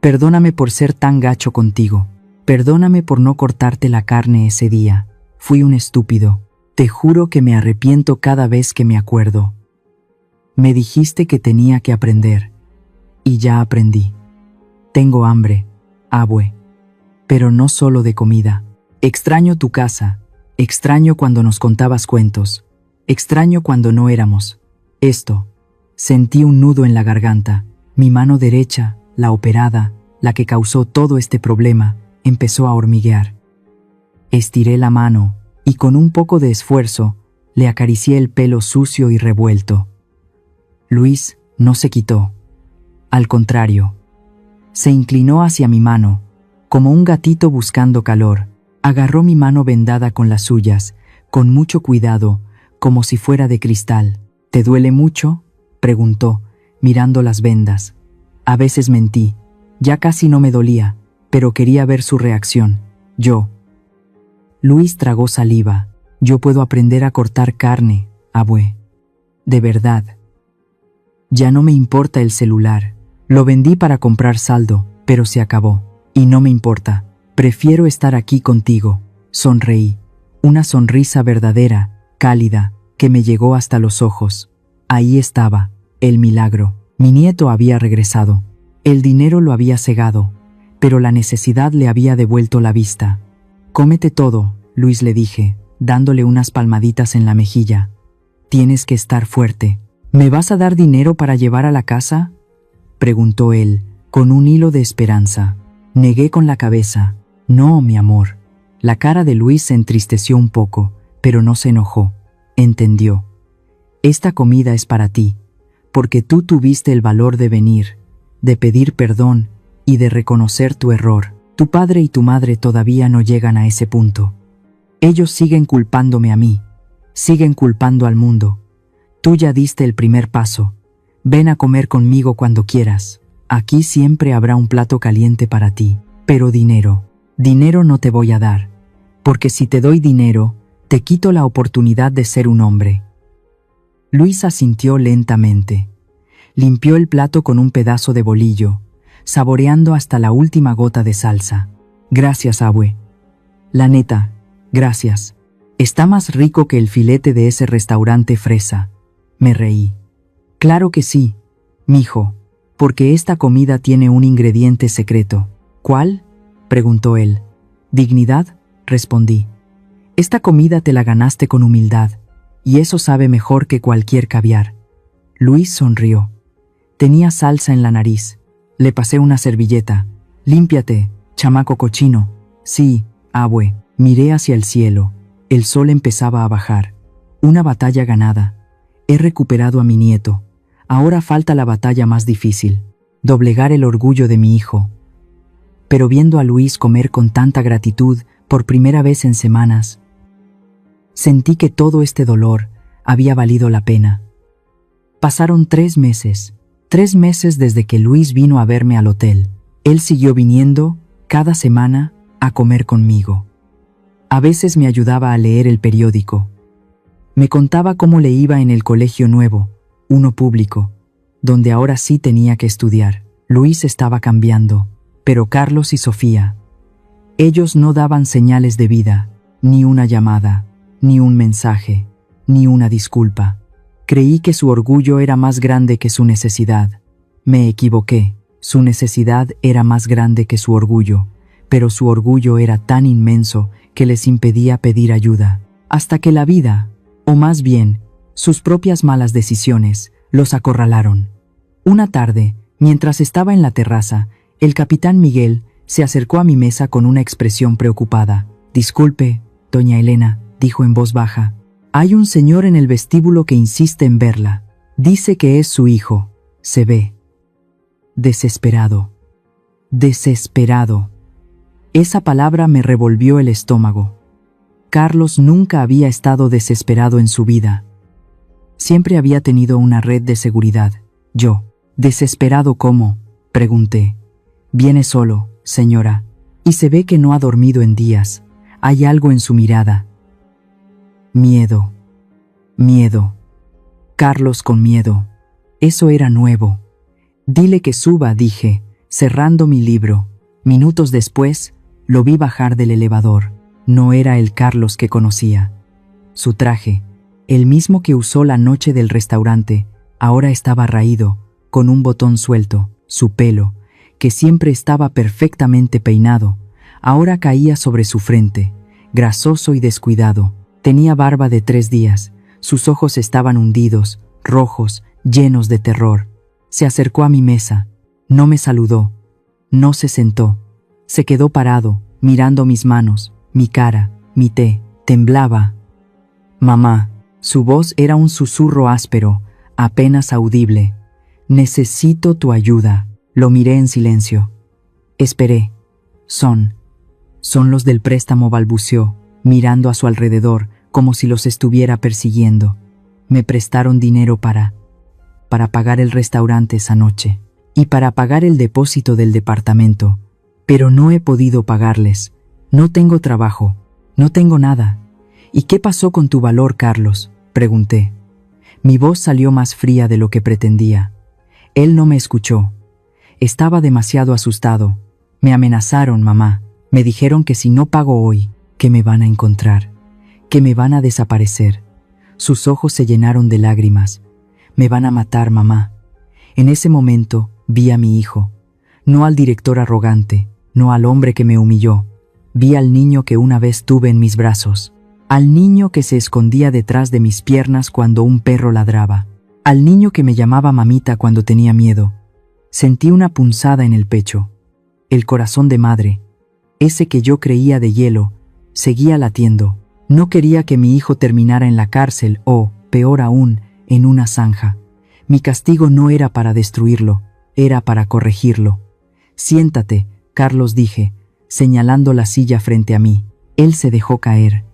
Perdóname por ser tan gacho contigo. Perdóname por no cortarte la carne ese día. Fui un estúpido. Te juro que me arrepiento cada vez que me acuerdo. Me dijiste que tenía que aprender. Y ya aprendí. Tengo hambre, abue. Pero no solo de comida. Extraño tu casa. Extraño cuando nos contabas cuentos. Extraño cuando no éramos. Esto. Sentí un nudo en la garganta. Mi mano derecha, la operada, la que causó todo este problema, empezó a hormiguear. Estiré la mano y con un poco de esfuerzo le acaricié el pelo sucio y revuelto. Luis no se quitó. Al contrario, se inclinó hacia mi mano, como un gatito buscando calor. Agarró mi mano vendada con las suyas, con mucho cuidado, como si fuera de cristal. ¿Te duele mucho?, preguntó, mirando las vendas. A veces mentí. Ya casi no me dolía, pero quería ver su reacción. Yo Luis tragó saliva. Yo puedo aprender a cortar carne, abue. De verdad. Ya no me importa el celular. Lo vendí para comprar saldo, pero se acabó. Y no me importa. Prefiero estar aquí contigo. Sonreí. Una sonrisa verdadera, cálida, que me llegó hasta los ojos. Ahí estaba, el milagro. Mi nieto había regresado. El dinero lo había cegado, pero la necesidad le había devuelto la vista. Cómete todo, Luis, le dije, dándole unas palmaditas en la mejilla. Tienes que estar fuerte. ¿Me vas a dar dinero para llevar a la casa?, preguntó él, con un hilo de esperanza. Negué con la cabeza. No, mi amor. La cara de Luis se entristeció un poco, pero no se enojó. Entendió. Esta comida es para ti, porque tú tuviste el valor de venir, de pedir perdón y de reconocer tu error. Tu padre y tu madre todavía no llegan a ese punto. Ellos siguen culpándome a mí, siguen culpando al mundo. Tú ya diste el primer paso. Ven a comer conmigo cuando quieras. Aquí siempre habrá un plato caliente para ti. Pero dinero no te voy a dar, porque si te doy dinero, te quito la oportunidad de ser un hombre. Luis asintió lentamente. Limpió el plato con un pedazo de bolillo, saboreando hasta la última gota de salsa. Gracias, abue. La neta, gracias. Está más rico que el filete de ese restaurante fresa. Me reí. Claro que sí, mijo, porque esta comida tiene un ingrediente secreto. ¿Cuál?, preguntó él. Dignidad, respondí. Esta comida te la ganaste con humildad, y eso sabe mejor que cualquier caviar. Luis sonrió. Tenía salsa en la nariz. Le pasé una servilleta. Límpiate, chamaco cochino. Sí, abue. Miré hacia el cielo. El sol empezaba a bajar. Una batalla ganada. He recuperado a mi nieto. Ahora falta la batalla más difícil. Doblegar el orgullo de mi hijo. Pero viendo a Luis comer con tanta gratitud por primera vez en semanas, sentí que todo este dolor había valido la pena. Pasaron 3 meses. 3 meses desde que Luis vino a verme al hotel. Él siguió viniendo, cada semana, a comer conmigo. A veces me ayudaba a leer el periódico. Me contaba cómo le iba en el colegio nuevo, uno público, donde ahora sí tenía que estudiar. Luis estaba cambiando, pero Carlos y Sofía, ellos no daban señales de vida, ni una llamada, ni un mensaje, ni una disculpa. Creí que su orgullo era más grande que su necesidad. Me equivoqué. Su necesidad era más grande que su orgullo, pero su orgullo era tan inmenso que les impedía pedir ayuda. Hasta que la vida, o más bien, sus propias malas decisiones, los acorralaron. Una tarde, mientras estaba en la terraza, el capitán Miguel se acercó a mi mesa con una expresión preocupada. «Disculpe, doña Elena», dijo en voz baja. «Hay un señor en el vestíbulo que insiste en verla. Dice que es su hijo. Se ve desesperado. Desesperado». Esa palabra me revolvió el estómago. Carlos nunca había estado desesperado en su vida. Siempre había tenido una red de seguridad. Yo, ¿desesperado cómo?, pregunté. «Viene solo, señora, y se ve que no ha dormido en días. Hay algo en su mirada». Miedo. Miedo. Carlos con miedo. Eso era nuevo. «Dile que suba», dije, cerrando mi libro. Minutos después, lo vi bajar del elevador. No era el Carlos que conocía. Su traje, el mismo que usó la noche del restaurante, ahora estaba raído, con un botón suelto. Su pelo, que siempre estaba perfectamente peinado, ahora caía sobre su frente, grasoso y descuidado. Tenía barba de 3 días, sus ojos estaban hundidos, rojos, llenos de terror. Se acercó a mi mesa, no me saludó, no se sentó, se quedó parado, mirando mis manos, mi cara, mi té, temblaba. «Mamá», su voz era un susurro áspero, apenas audible. «Necesito tu ayuda». Lo miré en silencio. Esperé. Son los del préstamo», balbuceó, mirando a su alrededor, como si los estuviera persiguiendo. «Me prestaron dinero para pagar el restaurante esa noche y para pagar el depósito del departamento, pero no he podido pagarles. No tengo trabajo. No tengo nada. ¿Y qué pasó con tu valor, Carlos?, pregunté. Mi voz salió más fría de lo que pretendía. Él no me escuchó. Estaba demasiado asustado. Me amenazaron, mamá. Me dijeron que si no pago hoy, que me van a encontrar, que me van a desaparecer. Sus ojos se llenaron de lágrimas. Me van a matar, mamá. En ese momento vi a mi hijo. No al director arrogante, no al hombre que me humilló. Vi al niño que una vez tuve en mis brazos. Al niño que se escondía detrás de mis piernas cuando un perro ladraba. Al niño que me llamaba mamita cuando tenía miedo. Sentí una punzada en el pecho. El corazón de madre, ese que yo creía de hielo, seguía latiendo. No quería que mi hijo terminara en la cárcel o, peor aún, en una zanja. Mi castigo no era para destruirlo, era para corregirlo. Siéntate, Carlos, dije, señalando la silla frente a mí. Él se dejó caer.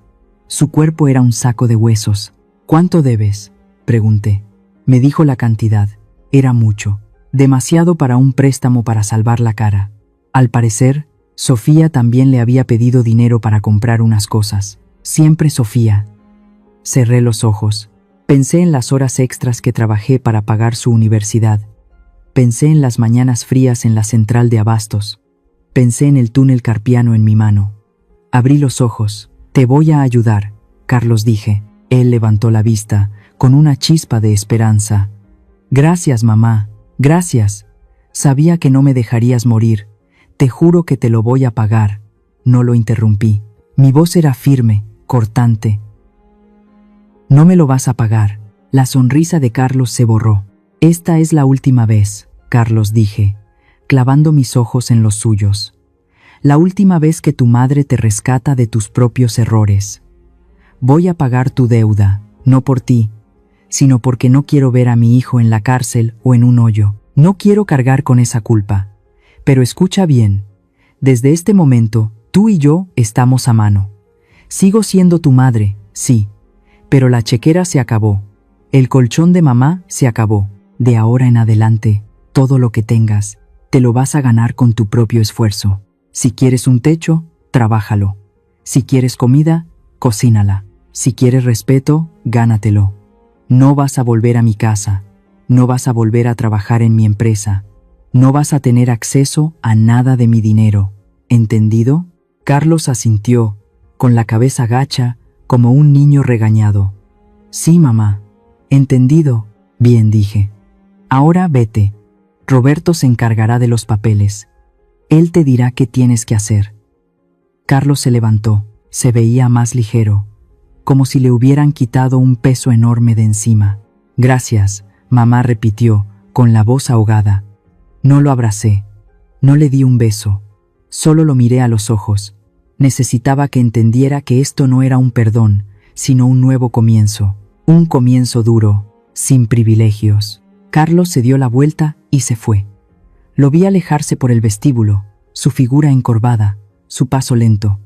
Su cuerpo era un saco de huesos. ¿Cuánto debes?, pregunté. Me dijo la cantidad. Era mucho. Demasiado para un préstamo para salvar la cara. Al parecer, Sofía también le había pedido dinero para comprar unas cosas. Siempre Sofía. Cerré los ojos. Pensé en las horas extras que trabajé para pagar su universidad. Pensé en las mañanas frías en la central de abastos. Pensé en el túnel carpiano en mi mano. Abrí los ojos. Te voy a ayudar, Carlos, dije. Él levantó la vista, con una chispa de esperanza. Gracias, mamá, gracias. Sabía que no me dejarías morir. Te juro que te lo voy a pagar. No lo interrumpí. Mi voz era firme, cortante. No me lo vas a pagar. La sonrisa de Carlos se borró. Esta es la última vez, Carlos, dije, clavando mis ojos en los suyos. La última vez que tu madre te rescata de tus propios errores. Voy a pagar tu deuda, no por ti, sino porque no quiero ver a mi hijo en la cárcel o en un hoyo. No quiero cargar con esa culpa. Pero escucha bien, desde este momento, tú y yo estamos a mano. Sigo siendo tu madre, sí, pero la chequera se acabó. El colchón de mamá se acabó. De ahora en adelante, todo lo que tengas, te lo vas a ganar con tu propio esfuerzo. Si quieres un techo, trabájalo. Si quieres comida, cocínala. Si quieres respeto, gánatelo. No vas a volver a mi casa. No vas a volver a trabajar en mi empresa. No vas a tener acceso a nada de mi dinero. ¿Entendido? Carlos asintió, con la cabeza gacha, como un niño regañado. Sí, mamá. Entendido. Bien, dije. Ahora vete. Roberto se encargará de los papeles. Él te dirá qué tienes que hacer. Carlos se levantó. Se veía más ligero, como si le hubieran quitado un peso enorme de encima. Gracias, mamá, repitió, con la voz ahogada. No lo abracé. No le di un beso. Solo lo miré a los ojos. Necesitaba que entendiera que esto no era un perdón, sino un nuevo comienzo. Un comienzo duro, sin privilegios. Carlos se dio la vuelta y se fue. Lo vi alejarse por el vestíbulo, su figura encorvada, su paso lento.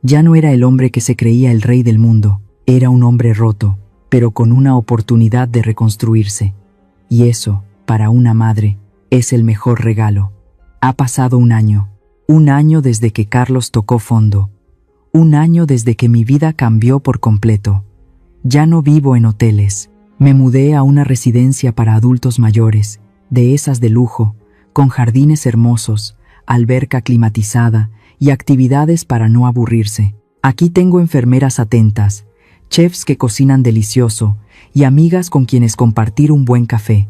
Ya no era el hombre que se creía el rey del mundo, era un hombre roto, pero con una oportunidad de reconstruirse. Y eso, para una madre, es el mejor regalo. Ha pasado un año desde que Carlos tocó fondo, un año desde que mi vida cambió por completo. Ya no vivo en hoteles, me mudé a una residencia para adultos mayores, de esas de lujo, con jardines hermosos, alberca climatizada y actividades para no aburrirse. Aquí tengo enfermeras atentas, chefs que cocinan delicioso y amigas con quienes compartir un buen café.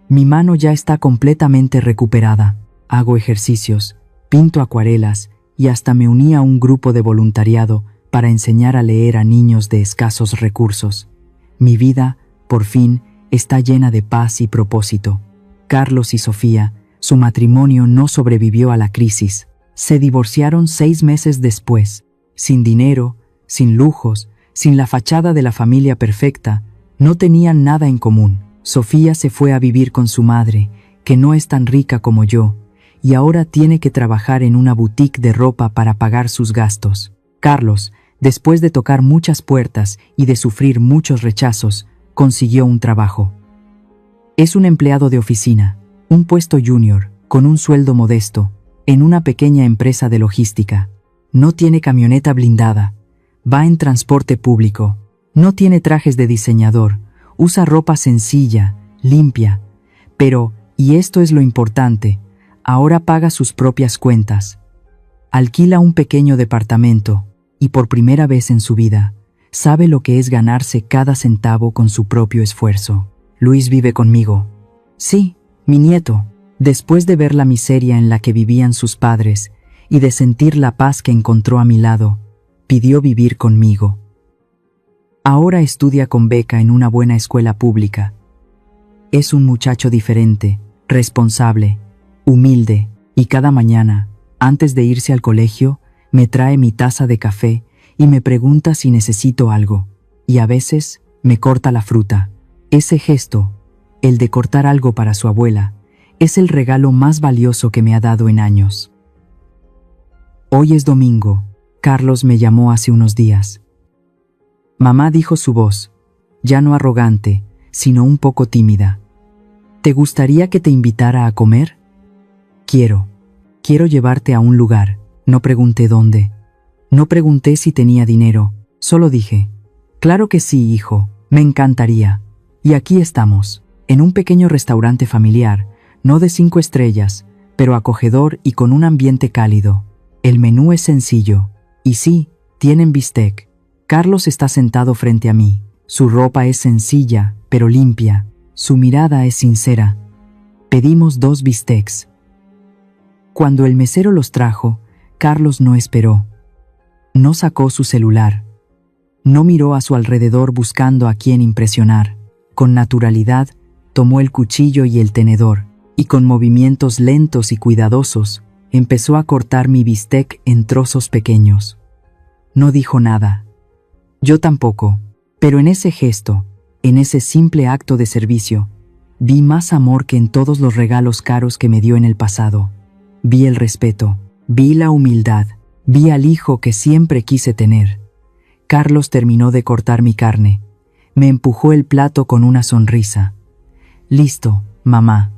Mi mano ya está completamente recuperada. Hago ejercicios, pinto acuarelas y hasta me uní a un grupo de voluntariado para enseñar a leer a niños de escasos recursos. Mi vida, por fin, está llena de paz y propósito. Carlos y Sofía, su matrimonio no sobrevivió a la crisis. Se divorciaron 6 meses después, sin dinero, sin lujos, sin la fachada de la familia perfecta. No tenían nada en común. Sofía se fue a vivir con su madre, que no es tan rica como yo, y ahora tiene que trabajar en una boutique de ropa para pagar sus gastos. Carlos, después de tocar muchas puertas y de sufrir muchos rechazos, consiguió un trabajo. Es un empleado de oficina, un puesto junior, con un sueldo modesto, en una pequeña empresa de logística. No tiene camioneta blindada, Va en transporte público. No tiene trajes de diseñador. Usa ropa sencilla, limpia. Pero, y esto es lo importante, ahora paga sus propias cuentas. Alquila un pequeño departamento y por primera vez en su vida, sabe lo que es ganarse cada centavo con su propio esfuerzo. Luis vive conmigo. Sí, mi nieto. Después de ver la miseria en la que vivían sus padres y de sentir la paz que encontró a mi lado, pidió vivir conmigo. Ahora estudia con beca en una buena escuela pública. Es un muchacho diferente, responsable, humilde, y cada mañana, antes de irse al colegio, me trae mi taza de café y me pregunta si necesito algo, y a veces me corta la fruta. Ese gesto, el de cortar algo para su abuela, es el regalo más valioso que me ha dado en años. Hoy es domingo. Carlos me llamó hace unos días. Mamá, dijo su voz, ya no arrogante, sino un poco tímida. ¿Te gustaría que te invitara a comer? Quiero llevarte a un lugar. No pregunté dónde. No pregunté si tenía dinero, solo dije, claro que sí, hijo, me encantaría. Y aquí estamos, en un pequeño restaurante familiar, no de 5 estrellas, pero acogedor y con un ambiente cálido. El menú es sencillo, y sí, tienen bistec. Carlos está sentado frente a mí. Su ropa es sencilla, pero limpia. Su mirada es sincera. Pedimos 2 bistecs. Cuando el mesero los trajo, Carlos no esperó. No sacó su celular. No miró a su alrededor buscando a quién impresionar. Con naturalidad, tomó el cuchillo y el tenedor, y con movimientos lentos y cuidadosos, empezó a cortar mi bistec en trozos pequeños. No dijo nada. Yo tampoco, pero en ese gesto, en ese simple acto de servicio, vi más amor que en todos los regalos caros que me dio en el pasado. Vi el respeto, vi la humildad, vi al hijo que siempre quise tener. Carlos terminó de cortar mi carne. Me empujó el plato con una sonrisa. Listo, mamá,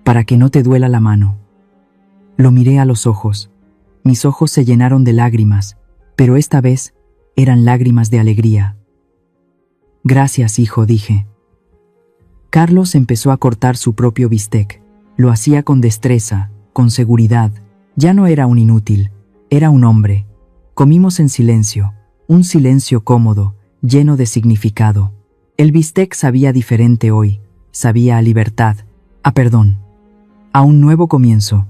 para que no te duela la mano. Lo miré a los ojos. Mis ojos se llenaron de lágrimas, pero esta vez eran lágrimas de alegría. Gracias, hijo, dije. Carlos empezó a cortar su propio bistec. Lo hacía con destreza, con seguridad. Ya no era un inútil, era un hombre. Comimos en silencio, un silencio cómodo, lleno de significado. El bistec sabía diferente hoy, sabía a libertad, a perdón, a un nuevo comienzo.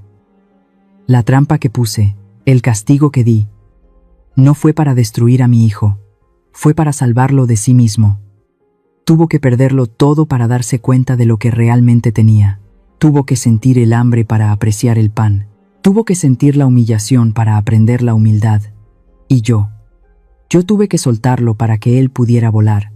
La trampa que puse, el castigo que di, no fue para destruir a mi hijo, fue para salvarlo de sí mismo. Tuvo que perderlo todo para darse cuenta de lo que realmente tenía. Tuvo que sentir el hambre para apreciar el pan. Tuvo que sentir la humillación para aprender la humildad. Y yo tuve que soltarlo para que él pudiera volar.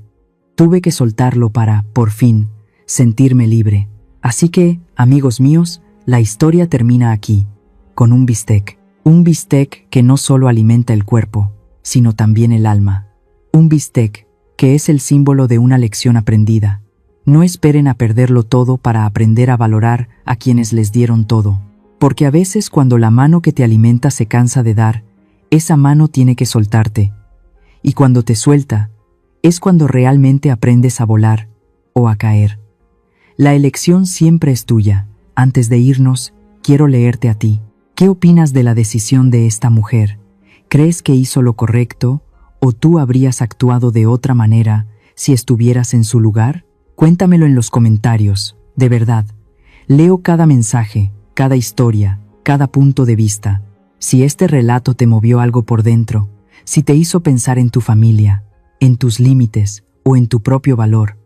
Tuve que soltarlo para, por fin, sentirme libre. Así que, amigos míos, la historia termina aquí, con un bistec. Un bistec que no solo alimenta el cuerpo, sino también el alma. Un bistec que es el símbolo de una lección aprendida. No esperen a perderlo todo para aprender a valorar a quienes les dieron todo. Porque a veces cuando la mano que te alimenta se cansa de dar, esa mano tiene que soltarte. Y cuando te suelta, es cuando realmente aprendes a volar o a caer. La elección siempre es tuya. Antes de irnos, quiero leerte a ti. ¿Qué opinas de la decisión de esta mujer? ¿Crees que hizo lo correcto o tú habrías actuado de otra manera si estuvieras en su lugar? Cuéntamelo en los comentarios, de verdad. Leo cada mensaje, cada historia, cada punto de vista. Si este relato te movió algo por dentro, si te hizo pensar en tu familia, en tus límites o en tu propio valor,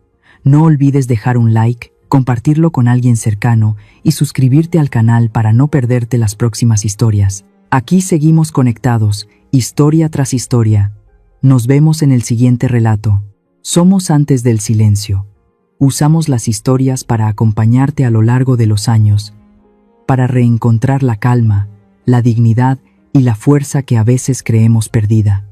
no olvides dejar un like, compartirlo con alguien cercano y suscribirte al canal para no perderte las próximas historias. Aquí seguimos conectados, historia tras historia. Nos vemos en el siguiente relato. Somos Antes del Silencio. Usamos las historias para acompañarte a lo largo de los años, para reencontrar la calma, la dignidad y la fuerza que a veces creemos perdida.